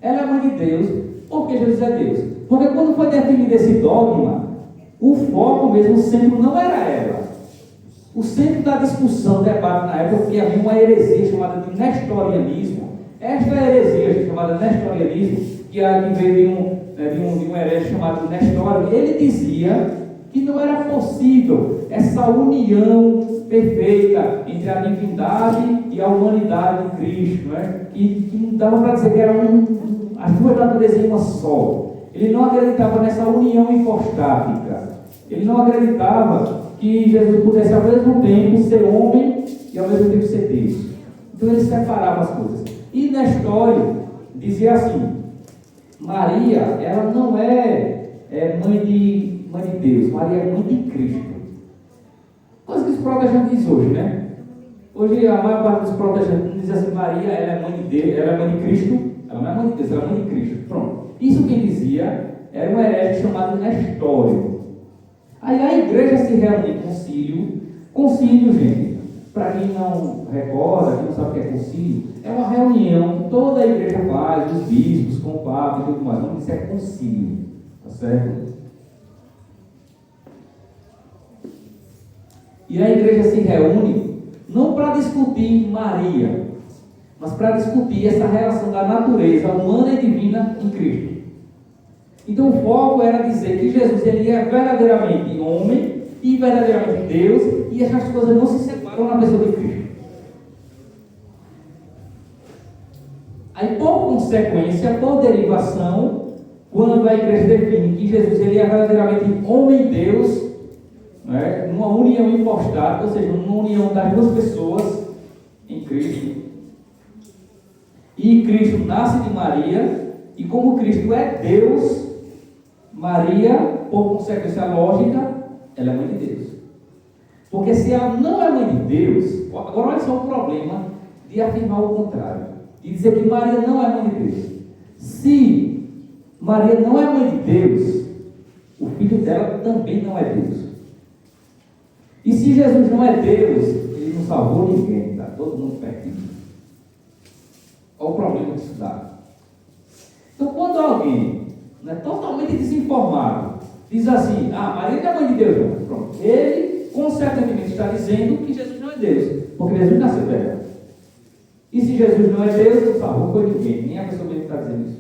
Ela é mãe de Deus porque Jesus é Deus. Porque quando foi definido esse dogma, o foco mesmo, o centro não era ela. O centro da discussão, debate na época, porque havia uma heresia chamada de nestorianismo. Esta heresia chamada nestorianismo, que veio de um herege chamado Nestório, ele dizia que não era possível essa união perfeita entre a divindade e a humanidade de Cristo, né? que não dava para dizer que eram as duas naturezas em uma só. Ele não acreditava nessa união hipostática. Ele não acreditava que Jesus pudesse ao mesmo tempo ser homem e ao mesmo tempo ser Deus. Então ele separava as coisas. E Nestório dizia assim: Maria, ela não é mãe de Deus, Maria é mãe de Cristo. Coisa que os protestantes dizem hoje, né? Hoje a maior parte dos protestantes diz assim: Maria, ela é mãe de Deus, ela é mãe de Cristo. Ela não é mãe de Deus, ela é mãe de Cristo. Pronto. Isso quem dizia era um herege chamado Nestório. Aí a igreja se reúne em concílio. Concílio, gente, para quem não recorda, quem não sabe o que é concílio, é uma reunião que toda a igreja faz, os bispos, com o papa e tudo mais. Não, isso é concílio, tá certo? E a igreja se reúne não para discutir Maria, mas para discutir essa relação da natureza humana e divina em Cristo. Então o foco era dizer que Jesus ele é verdadeiramente homem e verdadeiramente Deus, e essas coisas não se separam na pessoa de Cristo. Aí, por consequência, por derivação, quando a igreja define que Jesus ele é verdadeiramente homem e Deus, né, numa união hipostática, ou seja, numa união das duas pessoas em Cristo, e Cristo nasce de Maria, e como Cristo é Deus, Maria, por consequência lógica, ela é mãe de Deus. Porque se ela não é mãe de Deus, agora olha só o problema de afirmar o contrário, de dizer que Maria não é mãe de Deus. Se Maria não é mãe de Deus, o filho dela também não é Deus. E se Jesus não é Deus, ele não salvou ninguém, está todo mundo perdido. Olha o problema disso dá. Então, quando alguém totalmente desinformado diz assim: Maria não é mãe de Deus, não. Pronto. Ele, consequentemente, está dizendo que Jesus não é Deus, porque Jesus nasceu dela. E se Jesus não é Deus, não salvou foi ninguém, nem a pessoa mesmo está dizendo isso.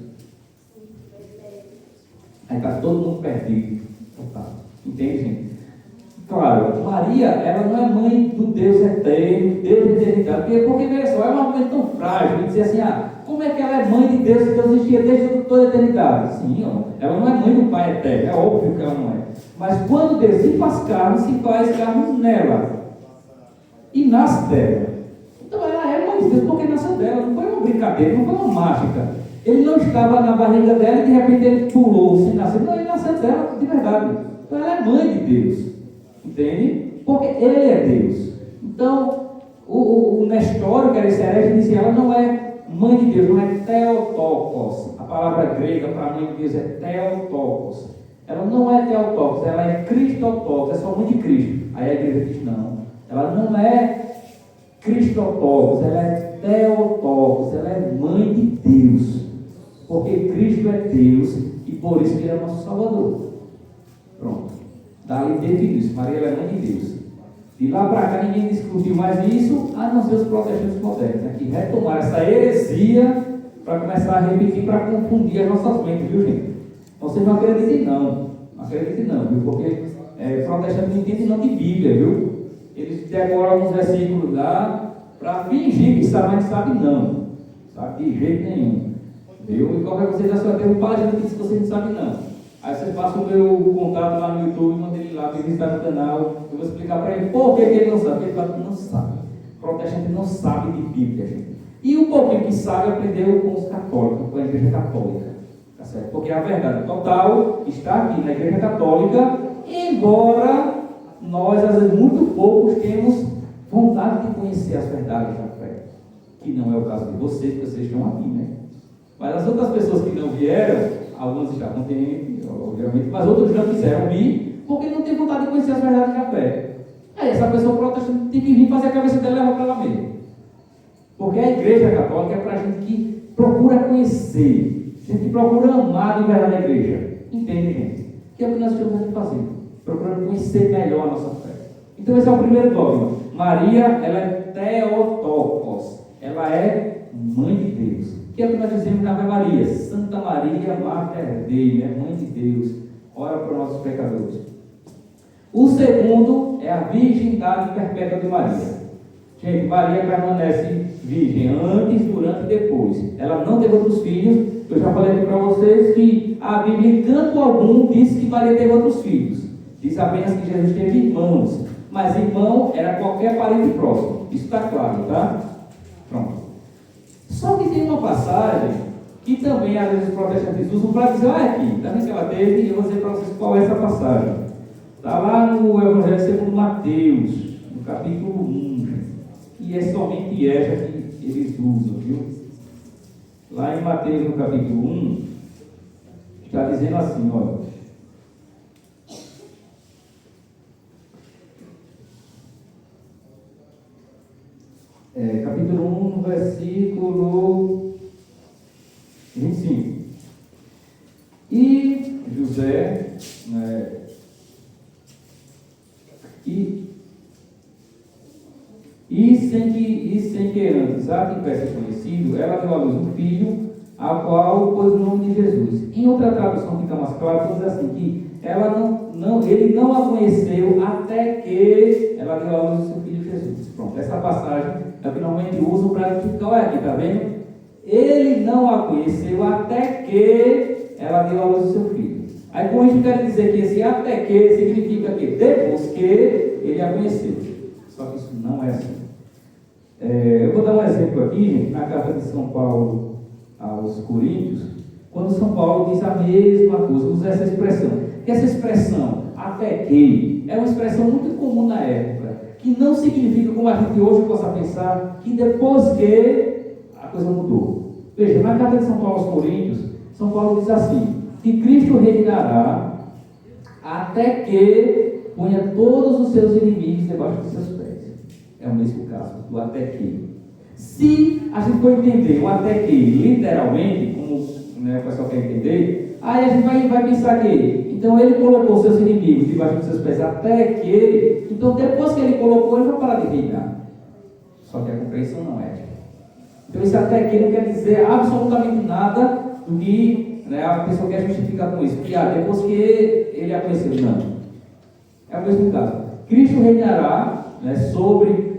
Aí está todo mundo perdido. Entende, gente? Claro, Maria, ela não é mãe do Deus eterno, Deus de eternidade, porque veja só, é um argumento tão frágil, de dizer assim: como é que ela é mãe de Deus se Deus existia desde toda a eternidade? Sim, ela não é mãe do Pai eterno, é óbvio que ela não é. Mas quando Deus se faz carne nela, e nasce dela. Então ela é mãe de Deus porque nasceu dela, não foi uma brincadeira, não foi uma mágica. Ele não estava na barriga dela e de repente ele pulou, se nasceu. Não, ele nasceu dela de verdade. Então ela é mãe de Deus. Entende? Porque ele é Deus. Então, o Nestório, que era esse herege, dizia: ela não é mãe de Deus, não é Theotokos. A palavra grega para mãe de Deus é Theotokos. Ela não é Theotokos, ela é Christotokos, é só mãe de Cristo. Aí a igreja diz: não, ela não é Christotokos, ela é Theotokos, ela é mãe de Deus. Porque Cristo é Deus e por isso que ele é nosso Salvador. Pronto. Dali definido isso, Maria é mãe de Deus. De lá para cá ninguém discutiu mais isso, a não ser os protestantes modernos, né, que retomaram essa heresia para começar a repetir, para confundir as nossas mentes, viu, gente? Vocês não acreditem não, viu? Porque protestante não entende não de Bíblia, viu? Eles decoram alguns versículos lá para fingir que sabe, mas sabe não, sabe de jeito nenhum, viu? E qualquer coisa da sua terra, o palestra que diz que você não sabe não. Aí você passa o meu contato lá no YouTube, manda ele lá, visitar no canal, eu vou explicar para ele por que ele não sabe, porque ele fala que não sabe. O protestante não sabe de Bíblia, gente. E o pouquinho que sabe aprendeu com os católicos, com a igreja católica, tá certo? Porque a verdade total está aqui na igreja católica, embora nós, às vezes, muito poucos temos vontade de conhecer as verdades da fé, que não é o caso de vocês, porque vocês estão aqui, né? Mas as outras pessoas que não vieram, alguns já não têm, obviamente, mas outros não quiseram vir, porque não tem vontade de conhecer as verdades da fé. Aí essa pessoa protestante tem que vir fazer a cabeça dela e levar para lá mesmo. Porque a igreja católica é para a gente que procura conhecer, gente que procura amar de verdade a igreja. Entende, gente? Que é o que nós estamos aqui fazendo, procurando conhecer melhor a nossa fé. Então esse é o primeiro dogma. Maria, ela é Theotokos, ela é mãe de Deus. Que é o que nós dizemos na Ave Maria: Santa Maria, Mater Dei, é mãe de Deus, ora para os nossos pecadores. O segundo é a virgindade perpétua de Maria. Gente, Maria permanece virgem antes, durante e depois. Ela não teve outros filhos. Eu já falei aqui para vocês que a Bíblia em canto algum diz que Maria teve outros filhos. Diz apenas que Jesus teve irmãos. Mas irmão era qualquer parente próximo. Isso está claro, tá? Pronto. Só que tem uma passagem que também às vezes os protestantes usam para dizer, olha aqui, está vendo que ela teve? E eu vou dizer para vocês qual é essa passagem. Está lá no Evangelho segundo Mateus, no capítulo 1. E é somente essa que eles usam, viu? Lá em Mateus, no capítulo 1, está dizendo assim, olha. Capítulo 1, versículo 25. E José, sem que antes a tivesse conhecido, ela deu à luz um filho, ao qual pôs o nome de Jesus. Em outra tradução fica mais claro, diz assim, que ele não a conheceu até que ela deu à luz o seu filho Jesus. Pronto, essa passagem é o que normalmente usam para explicar, olha aqui, está vendo? Ele não a conheceu até que ela deu à luz o seu filho. Aí com isso quer dizer que esse até que significa que depois que ele a conheceu. Só que isso não é assim. Eu vou dar um exemplo aqui, gente, na carta de São Paulo aos Coríntios, quando São Paulo diz a mesma coisa, usa essa expressão. Que essa expressão, até que, é uma expressão muito comum na época, que não significa, como a gente hoje possa pensar, que depois que a coisa mudou. Veja, na carta de São Paulo aos Coríntios, São Paulo diz assim, que Cristo reinará até que ponha todos os seus inimigos debaixo dos seus pés. É o mesmo caso do até que. Se a gente for entender o até que literalmente, como o pessoal quer entender, aí a gente vai pensar que, então ele colocou seus inimigos debaixo dos seus pés até que, então depois que ele colocou, ele vai parar de reinar. Só que a compreensão não é. Então esse até que não quer dizer absolutamente nada do que a pessoa quer justificar com isso. Que depois que ele a conheceu, não. É o mesmo caso. Cristo reinará sobre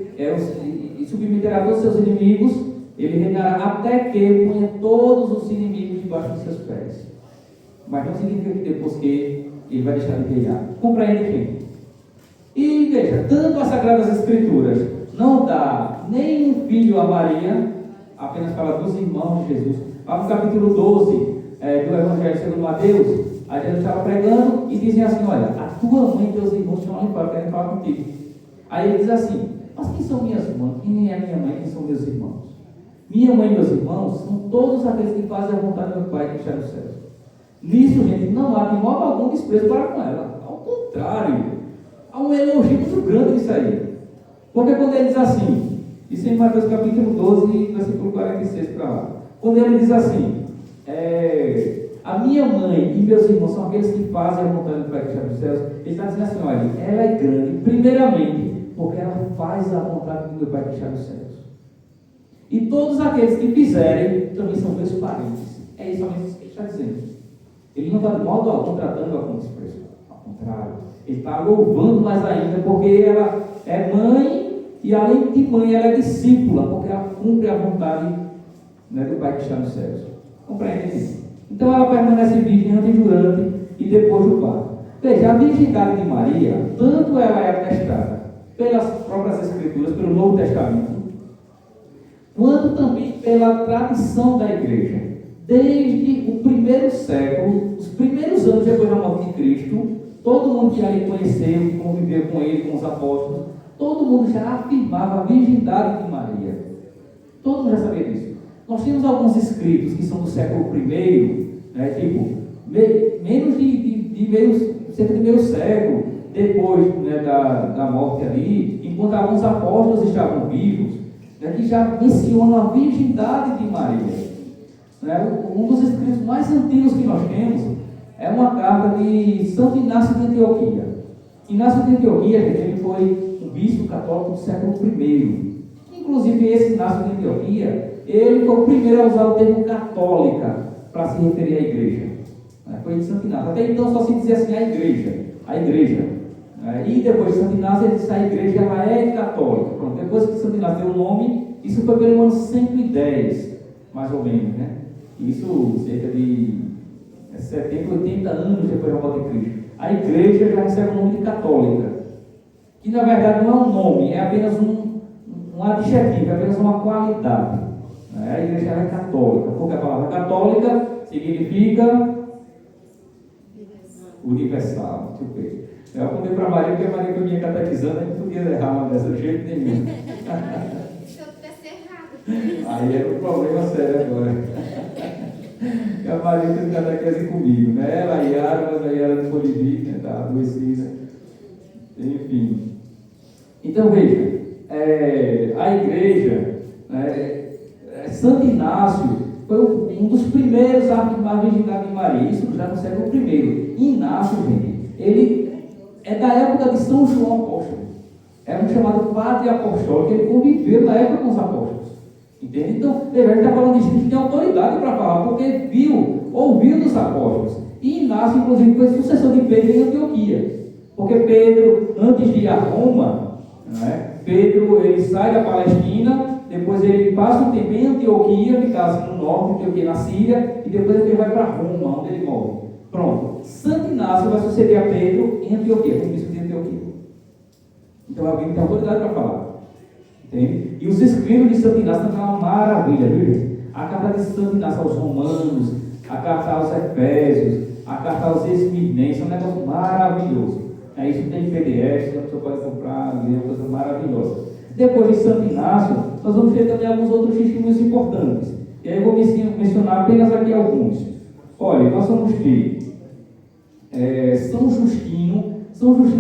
e submeterá todos os seus inimigos, ele reinará até que ponha todos os inimigos debaixo dos seus pés. Mas não significa que depois que ele vai deixar de reinar. Compreende, gente? E veja, tanto as Sagradas Escrituras não dá nem um filho a Maria, apenas fala dos irmãos de Jesus. Lá no capítulo 12 do Evangelho segundo Mateus, a Jesus estava pregando e dizem assim, olha, a tua mãe e teus irmãos estão ali fora, querem falar contigo. Aí ele diz assim, mas quem são minhas mães? Quem é minha mãe? Quem são meus irmãos? Minha mãe e meus irmãos são todos aqueles que fazem a vontade do meu Pai que está nos céus. Nisso, gente, não há de modo algum desprezo para com ela. Ao contrário, há um elogio muito grande nisso aí. Porque quando ele diz assim, isso em Mateus capítulo 12, versículo 46 para lá. Quando ele diz assim, a minha mãe e meus irmãos são aqueles que fazem a vontade do Pai que está nos céus, ele está dizendo assim, olha, ela é grande, primeiramente, porque ela faz a vontade do meu Pai que está nos céus. E todos aqueles que fizerem também são meus parentes. É isso mesmo que ele está dizendo. Ele não está de modo algum tratando-a com desprezo. Ao contrário, ele está louvando mais ainda, porque ela é mãe e além de mãe, ela é discípula, porque ela cumpre a vontade do Pai que está nos céus. Compreende isso? Então ela permanece virgem antes, durante e depois do parto. Veja, a virgindade de Maria, tanto ela é atestada pelas próprias Escrituras, pelo Novo Testamento, quanto também pela tradição da igreja. Desde o primeiro século, os primeiros anos depois da morte de Cristo, todo mundo que ali conheceu, que conviveu com ele, com os apóstolos, todo mundo já afirmava a virgindade de Maria. Todo mundo já sabia disso. Nós temos alguns escritos que são do século I, menos cerca de meio século depois da morte ali, enquanto alguns apóstolos estavam vivos, que já mencionam a virgindade de Maria. Um dos escritos mais antigos que nós temos é uma carta de Santo Inácio de Antioquia. Inácio de Antioquia, ele foi um bispo católico do século I. Inclusive, esse Inácio de Antioquia, ele foi o primeiro a usar o termo católica para se referir à igreja. Foi de Santo Inácio. Até então só se dizia assim, a igreja. E depois de Santo Inácio, ele disse, a igreja ela é católica. Pronto, depois que Santo Inácio deu o nome, isso foi pelo ano 110, mais ou menos, né? Isso cerca de 70, 80 anos depois da morte de Cristo. A igreja já recebe o nome de católica, que na verdade não é um nome, é apenas um adjetivo, é apenas uma qualidade. A igreja é católica, porque a palavra católica significa universal. Muito bem. Eu apontei para a Maria, porque a Maria que eu vinha catequizando, a gente podia errar uma dessa de jeito nenhum. Se eu tivesse errado. Aí era um problema sério agora. E a Maria fez catequese comigo, né? Ela, a Yara, mas a Yara não pôde vir, né? Estava adoecida. Enfim. Então veja, a igreja, Santo Inácio foi um dos primeiros a afirmar a virgindade de Maria, isso já no século I. Inácio, gente, ele é da época de São João Apóstolo, era um chamado padre apostólico, ele conviveu na época com os apóstolos, entende? Então, veja, a gente está falando de gente que tem autoridade para falar, porque ouviu dos apóstolos, e Inácio, inclusive, foi sucessor de Pedro em Antioquia, porque Pedro, antes de ir a Roma, Pedro, ele sai da Palestina, depois ele passa um tempo em Antioquia, que está assim, no norte, Antioquia na Síria, e depois ele vai para Roma, onde ele morre. Pronto. Santo Inácio vai suceder a Pedro em Antioquia, como bispo de Antioquia. Então alguém que tem autoridade para falar. Entende? E os escritos de Santo Inácio também é uma maravilha, viu, gente? A carta de Santo Inácio aos Romanos, a carta aos Efésios, a carta aos Esmirnenses, é um negócio maravilhoso. Isso tem PDF, a pessoa pode comprar, ler, é uma coisa maravilhosa. Depois de Santo Inácio, nós vamos ter também alguns outros testemunhos importantes. E aí eu vou mencionar apenas aqui alguns. Olha, nós vamos ter São Justino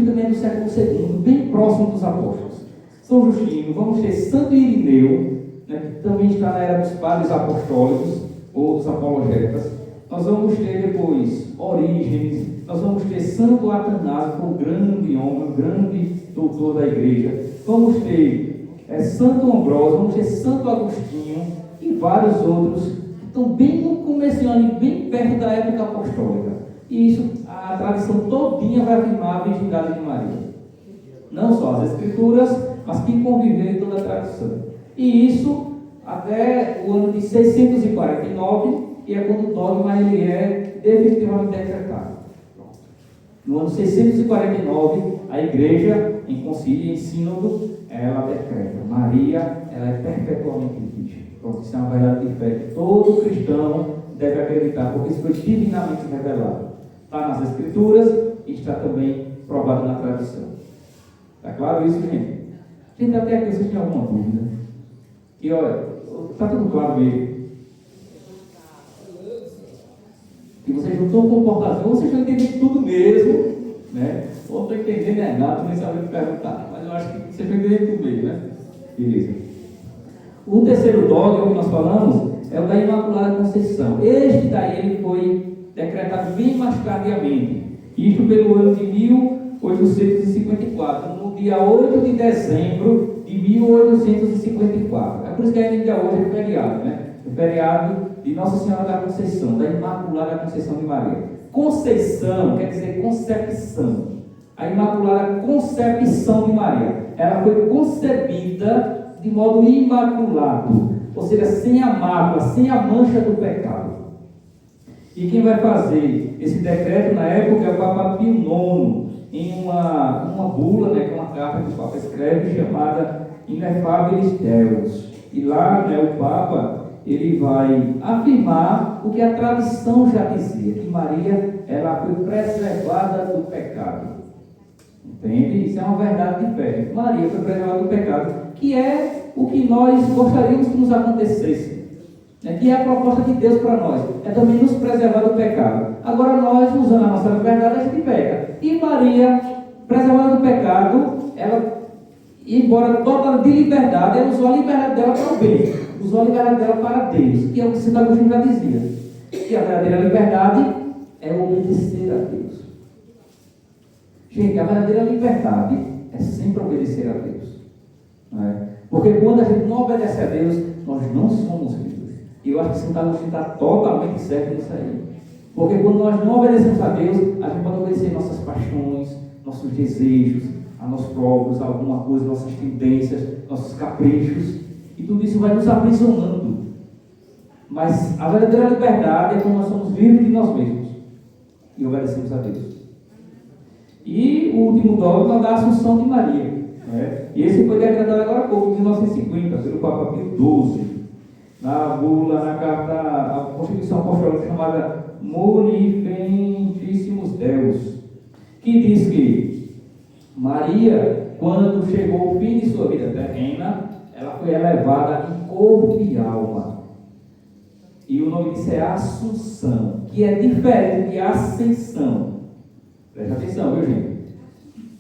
também é do século II, bem próximo dos apóstolos. São Justino, vamos ter Santo Irineu, que também está na era dos padres apostólicos, ou dos apologetas. Nós vamos ter depois Orígenes, nós vamos ter Santo Atanásio, que foi um grande homem, um grande doutor da igreja. Vamos ter Santo Ambrósio, vamos ter Santo Agostinho e vários outros que estão bem no começo, bem perto da época apostólica. E isso, a tradição todinha vai afirmar a virgindade de Maria. Não só as escrituras, mas quem conviveu em toda a tradição. E isso até o ano de 649, que é quando o dogma ele é definitivamente decretado. No ano 649, a igreja, em concílio, em sínodo, ela decreta: Maria, ela é perpetuamente virgem. Pronto, isso é uma verdade de fé que todo cristão deve acreditar, porque isso foi divinamente revelado. Está nas Escrituras e está também provado na tradição. Está claro isso, gente? Gente, até aqui vocês têm alguma dúvida? E olha, está tudo claro mesmo. Que vocês não estão comportando, vocês estão entendendo tudo mesmo, né? Ou não estão entendendo nada, nem sabendo perguntar. Mas eu acho que vocês estão entendendo tudo mesmo, né? Beleza. O terceiro dogma que nós falamos é o da Imaculada Conceição. Este daí ele foi decretado bem mais tardiamente. Isto pelo ano de 1854, no dia 8 de dezembro de 1854. É por isso que ainda hoje é feriado, né? O feriado de Nossa Senhora da Conceição, da Imaculada Conceição de Maria. Conceição quer dizer concepção. A Imaculada Concepção de Maria. Ela foi concebida de modo imaculado, ou seja, sem a mácula, sem a mancha do pecado. E quem vai fazer esse decreto na época é o Papa Pio IX, em uma bula, que é uma carta que o Papa escreve, chamada Inefabilis Deus. E lá, o Papa, ele vai afirmar o que a tradição já dizia, que Maria, ela foi preservada do pecado. Entende? Isso é uma verdade de fé. Maria foi preservada do pecado, que é o que nós gostaríamos que nos acontecesse. Que é a proposta de Deus para nós. É também nos preservar do pecado. Agora nós, usando a nossa liberdade, a gente peca. E Maria, preservada do pecado, ela, embora toda de liberdade, ela usou a liberdade dela para o bem. Usou a liberdade dela para Deus. Que é o que Santo Agostinho já dizia. Que a verdadeira liberdade é obedecer a Deus. Gente, a verdadeira liberdade é sempre obedecer a Deus. Não é? Porque quando a gente não obedece a Deus, nós não somos livres. E eu acho que Santo Agostinho está totalmente certo nisso aí. Porque quando nós não obedecemos a Deus, a gente pode obedecer nossas paixões, nossos desejos, a nós próprios, a alguma coisa, nossas tendências, nossos caprichos. E tudo isso vai nos aprisionando. Mas a verdadeira liberdade é quando nós somos livres de nós mesmos e obedecemos a Deus. E o último dogma da Assunção de Maria. né? E esse foi decretado agora há pouco, em 1950, pelo Papa Pio XII, na bula, na carta, a Constituição Apostólica chamada Munificentíssimos Deus, que diz que Maria, quando chegou ao fim de sua vida terrena, ela foi elevada em corpo e alma. E o nome disso é Assunção, que é diferente de Ascensão. Presta atenção, viu, gente?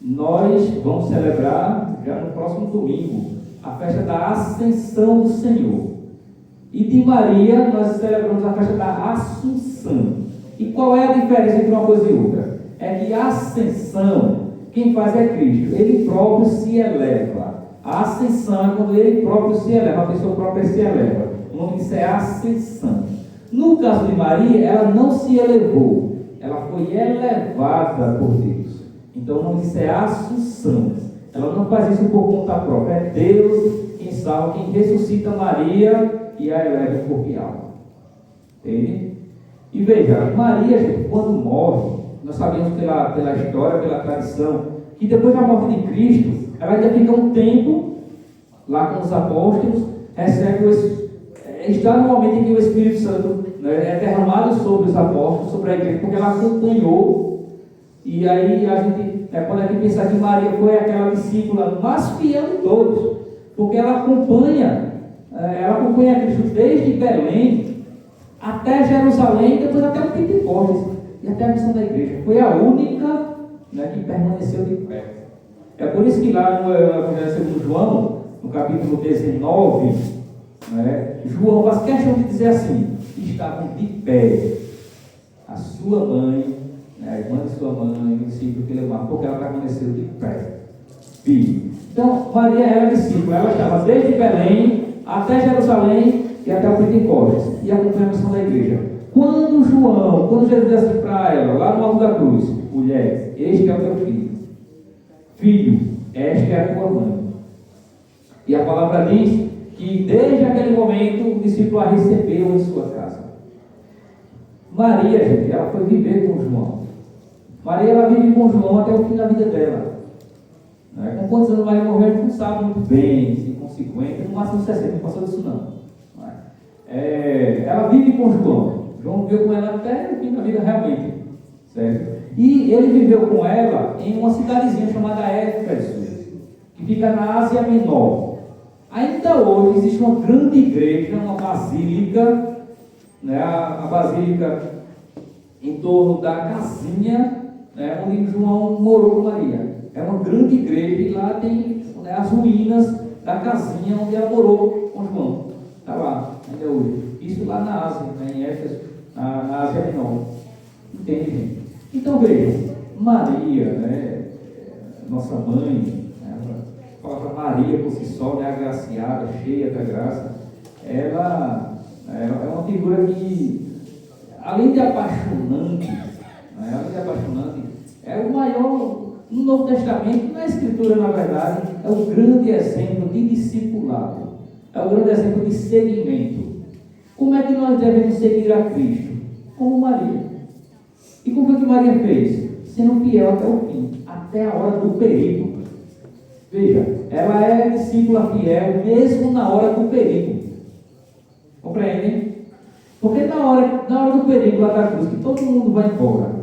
Nós vamos celebrar, já no próximo domingo, a festa da Ascensão do Senhor. E de Maria, nós celebramos a festa da Assunção. E qual é a diferença entre uma coisa e outra? É que a Ascensão, quem faz é Cristo. Ele próprio se eleva. A Ascensão é quando ele próprio se eleva, a pessoa própria se eleva. O nome disso é Ascensão. No caso de Maria, ela não se elevou. Ela foi elevada por Deus. Então o nome disso é Assunção. Ela não faz isso por conta própria. É Deus quem salva, quem ressuscita Maria e a eleva em corpo e alma. Entende? E veja, Maria, gente, quando morre, nós sabemos pela história, pela tradição, que depois da morte de Cristo, ela ainda fica um tempo lá com os apóstolos, recebe está no momento em que o Espírito Santo, né, é derramado sobre os apóstolos, sobre a igreja, porque ela acompanhou. E aí a gente pode aqui pensar que Maria foi aquela discípula mais fiel de todos, porque ela acompanha Cristo desde Belém até Jerusalém, depois até o Pentecostes e até a missão da igreja. Foi a única, né, que permaneceu de pé. É por isso que lá no Evangelho segundo João, no capítulo 19, né, João faz questão de dizer assim: estavam de pé a sua mãe, né, a irmã de sua mãe, o discípulo que levava, porque ela permaneceu de pé. Filho. Então, Maria era discípula, ela estava desde Belém até Jerusalém e até o Pentecostes, e acompanha a missão da igreja. Quando Jesus disse assim para ela, lá no alto da cruz: mulher, este é o teu filho. Filho, esta é a tua mãe. E a palavra diz que desde aquele momento o discípulo a recebeu em sua casa. Maria, gente, ela foi viver com João. Maria, ela vive com João até o fim da vida dela. Com quantos anos Maria morreu, a gente não sabe muito bem, se com 50, no máximo 60, não passou disso não. Ela vive com João. João viveu com ela até o fim da vida realmente. Certo? E ele viveu com ela em uma cidadezinha chamada Éfeso, que fica na Ásia Menor. Ainda hoje existe uma grande igreja, uma basílica, né, a basílica em torno da casinha, né, onde João morou com Maria. É uma grande igreja e lá tem, né, as ruínas da casinha onde ela morou com João. Está lá, ainda hoje. Isso lá na Ásia, né, em Éfeso, na Ásia Menor. Entende, gente? Então veja, Maria, né, nossa mãe, a palavra Maria por si só, né, agraciada, cheia da graça, ela é uma figura que, além de apaixonante, é o maior, no Novo Testamento, na Escritura, na verdade, é o grande exemplo de discipulado, é o grande exemplo de seguimento. Como é que nós devemos seguir a Cristo? Como Maria. E como foi que Maria fez? Sendo fiel até o fim, até a hora do perigo. Veja, ela é discípula fiel mesmo na hora do perigo. Compreendem? Porque na hora do perigo lá da cruz, que todo mundo vai embora,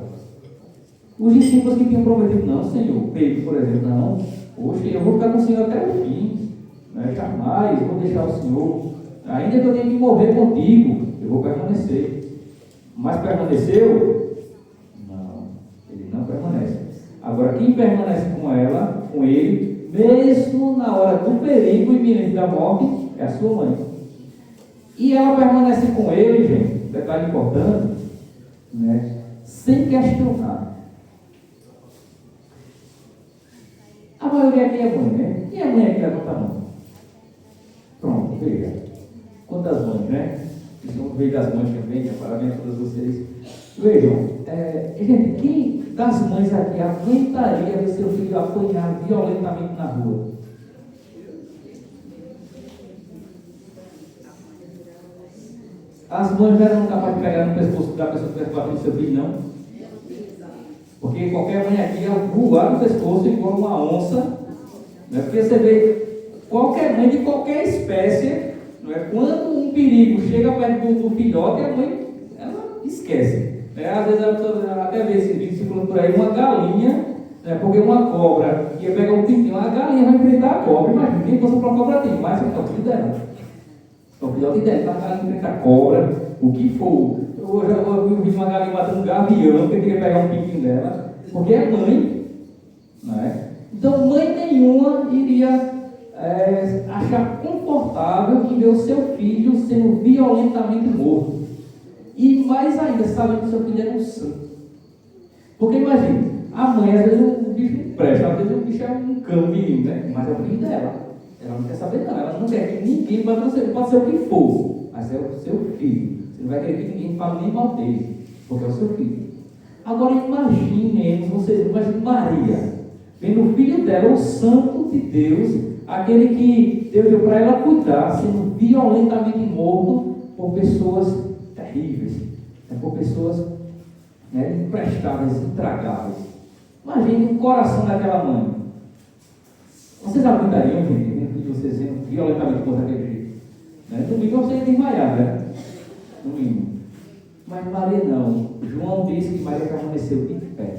os discípulos que tinham prometido: não, Senhor, Pedro, por exemplo, não, poxa, eu vou ficar com o Senhor até o fim, né? Jamais vou deixar o Senhor, ainda que eu tenha que morrer contigo, eu vou permanecer. Mas permaneceu? Não, ele não permanece. Agora, quem permanece com ela, com ele, mesmo na hora do perigo iminente da morte, é a sua mãe. E ela permanece com ele, gente, detalhe importante, né, sem questionar. A maioria aqui é mãe, né? Quem é mãe aqui? Levanta a mão. Pronto, veja. Quantas mães, né? Vamos ver das mães também, parabéns a todas vocês. Vejam, gente, quem das mães aqui aguentaria ver seu filho apanhar violentamente na rua? As mães não eram capazes de pegar no pescoço da pessoa que estivesse batendo seu filho, não? Porque qualquer mãe aqui ia voar no pescoço igual uma onça Não é? Porque você vê qualquer mãe de qualquer espécie, não é? Quando um perigo chega perto do filhote, a mãe ela esquece. Às vezes a pessoa até vê esse vídeo circulando por aí, uma galinha, porque uma cobra ia pegar um pintinho, a galinha vai enfrentar a cobra. Imagina, quem fosse para a cobra tem, mas é o filho dela. É o filhote dela, a galinha enfrenta a cobra, o que for. Eu já vi um vídeo de uma galinha matando um gavião, que queria pegar um pintinho dela, porque é mãe, não é? Então, mãe nenhuma iria achar confortável em ver o seu filho sendo violentamente morto. E mais ainda, sabendo que o seu filho era um santo. Porque imagine, a mãe, às vezes o bicho não presta, às vezes o bicho é um cão menino, né? Mas é o filho dela. Ela não quer saber não, ela não quer que ninguém, pode ser o que for, mas é o seu filho. Você não vai querer que ninguém fale nem mal dele, porque é o seu filho. Agora imagine Maria, vendo o filho dela, o santo de Deus, aquele que Deus deu para ela cuidar, sendo violentamente morto por pessoas terríveis, por pessoas imprestáveis, intragáveis. Imagine o coração daquela mãe. Vocês aguentariam, gente, de vocês sendo violentamente morto daquele jeito? No mínimo você ia desmaiar, né? No mínimo. Mas Maria não. João disse que Maria permaneceu de pé.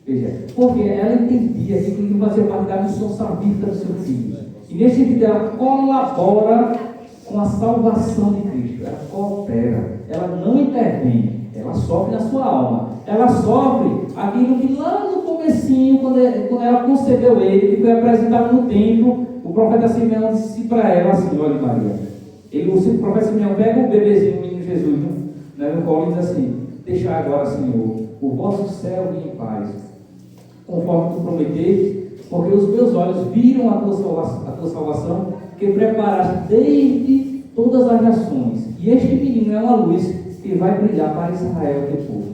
Veja, porque ela entendia que aquilo fazia parte da missão salvífica do seu filho. E nesse sentido, ela colabora com a salvação de Cristo. Ela coopera. Ela não intervém. Ela sofre na sua alma. Ela sofre aquilo que lá no comecinho, quando ela concebeu ele, que foi apresentado no templo, o profeta Simeão disse para ela assim: olha, Maria, o profeta Simeão pega o bebezinho, o menino Jesus, no colo e diz assim: deixa agora, Senhor, o vosso céu vir em paz, conforme tu prometeste, porque os meus olhos viram a tua salvação, que preparaste desde todas as nações. E este menino é uma luz que vai brilhar para Israel, teu povo.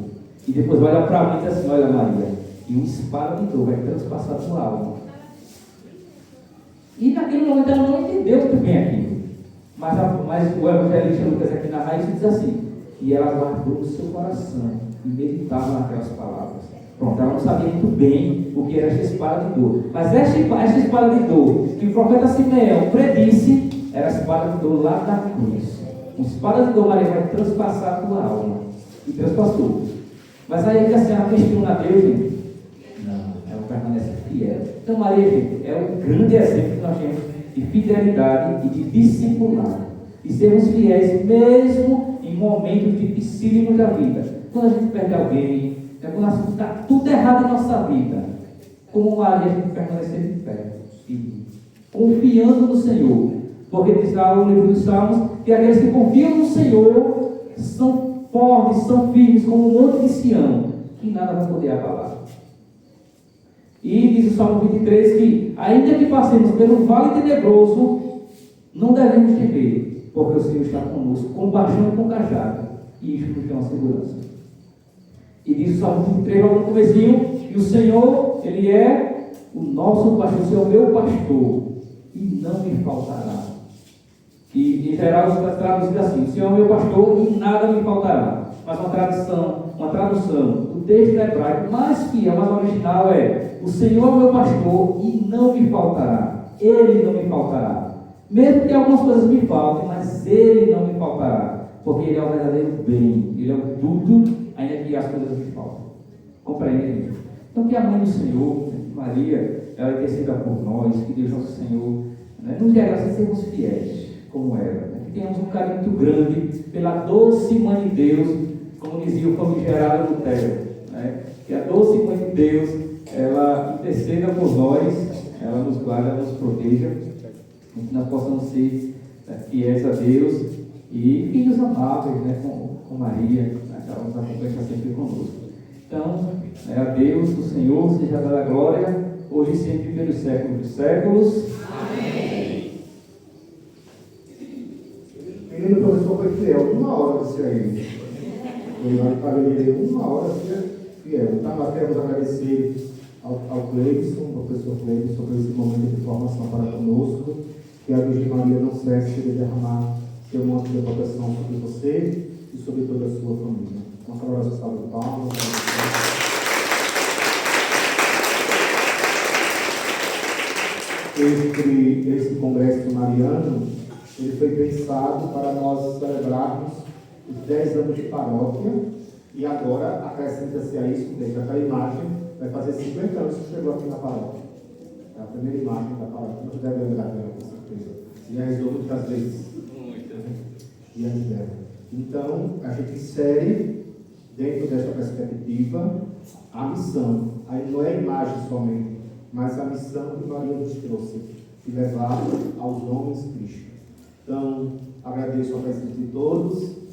E depois vai olhar para mim e diz assim: olha, Maria, e uma espada de dor vai transpassar a tua alma. E naquele momento ela não entendeu muito bem aquilo. Mas o evangelista Lucas aqui na raiz diz assim: e ela guardou no seu coração e meditava naquelas palavras. Pronto, ela não sabia muito bem o que era esta espada de dor. Mas esta espada de dor que o profeta Simeão predisse era a espada de dor lá da cruz. Uma espada de dor, Maria, vai transpassar a tua alma. E transpassou. Mas aí a senhora questiona a Deus, gente. Não, ela permanece fiel. Então, Maria, gente, é um grande exemplo que nós temos de fidelidade e de discipulado. E sermos fiéis mesmo em momentos dificílimos da vida. Quando a gente perde alguém, quando está tudo errado em nossa vida, como Maria, a gente permanecer de pé, confiando no Senhor. Porque diz lá no livro dos Salmos que aqueles que confiam no Senhor são fortes, são firmes, como um monte de Sião, que nada vai poder abalar. E diz o Salmo 23 que, ainda que passemos pelo vale tenebroso, não devemos temer, porque o Senhor está conosco, com paixão e com cajado, e isso nos dá uma segurança. E diz o Salmo 23, logo no comecinho, que o Senhor, Ele é o nosso pastor, o Senhor é o meu pastor, e não me faltará. E em geral está traduzido assim: o Senhor é o meu pastor e nada me faltará. Mas uma tradução do texto hebraico mais fiel, mais original é: o Senhor é o meu pastor e não me faltará. Ele não me faltará. Mesmo que algumas coisas me faltem, mas Ele não me faltará. Porque Ele é o verdadeiro bem. Ele é o tudo, ainda que as coisas me faltem. Compreende? Então que a mãe do Senhor, Maria, ela interceda por nós, que Deus nosso Senhor nos dê a graça de sermos fiéis como ela, que tenhamos um carinho muito grande pela doce mãe de Deus, como dizia o famigerado Lutero, que a doce mãe de Deus, ela interceda por nós, ela nos guarda, ela nos proteja, que nós possamos ser fiéis a Deus e filhos amáveis, com Maria, que ela nos acompanha sempre conosco. Então, a Deus, o Senhor, seja dada a glória, hoje e sempre pelos séculos dos séculos. Amém. Menino professor foi fiel, 1 hora desse aí. Ele vai para ele 1 hora ser fiel. Então, nós queremos agradecer ao Cleibson, ao professor Cleibson, por esse momento de formação para conosco. Que a Virgem Maria não cesse de derramar seu manto de proteção sobre você e sobre toda a sua família. Uma calorosa salva de palmas. esse congresso mariano, ele foi pensado para nós celebrarmos os 10 anos de paróquia, e agora acrescenta-se a isso, dentro daquela imagem, vai fazer 50 anos que chegou aqui na paróquia. É a primeira imagem da paróquia, não deve lembrar dela, com certeza. E já rezou muitas vezes. E a dela. Então, a gente insere, dentro dessa perspectiva, a missão. Aí não é a imagem somente, mas a missão que Maria nos trouxe, de levar aos homens Cristo. Então, agradeço a presença de todos.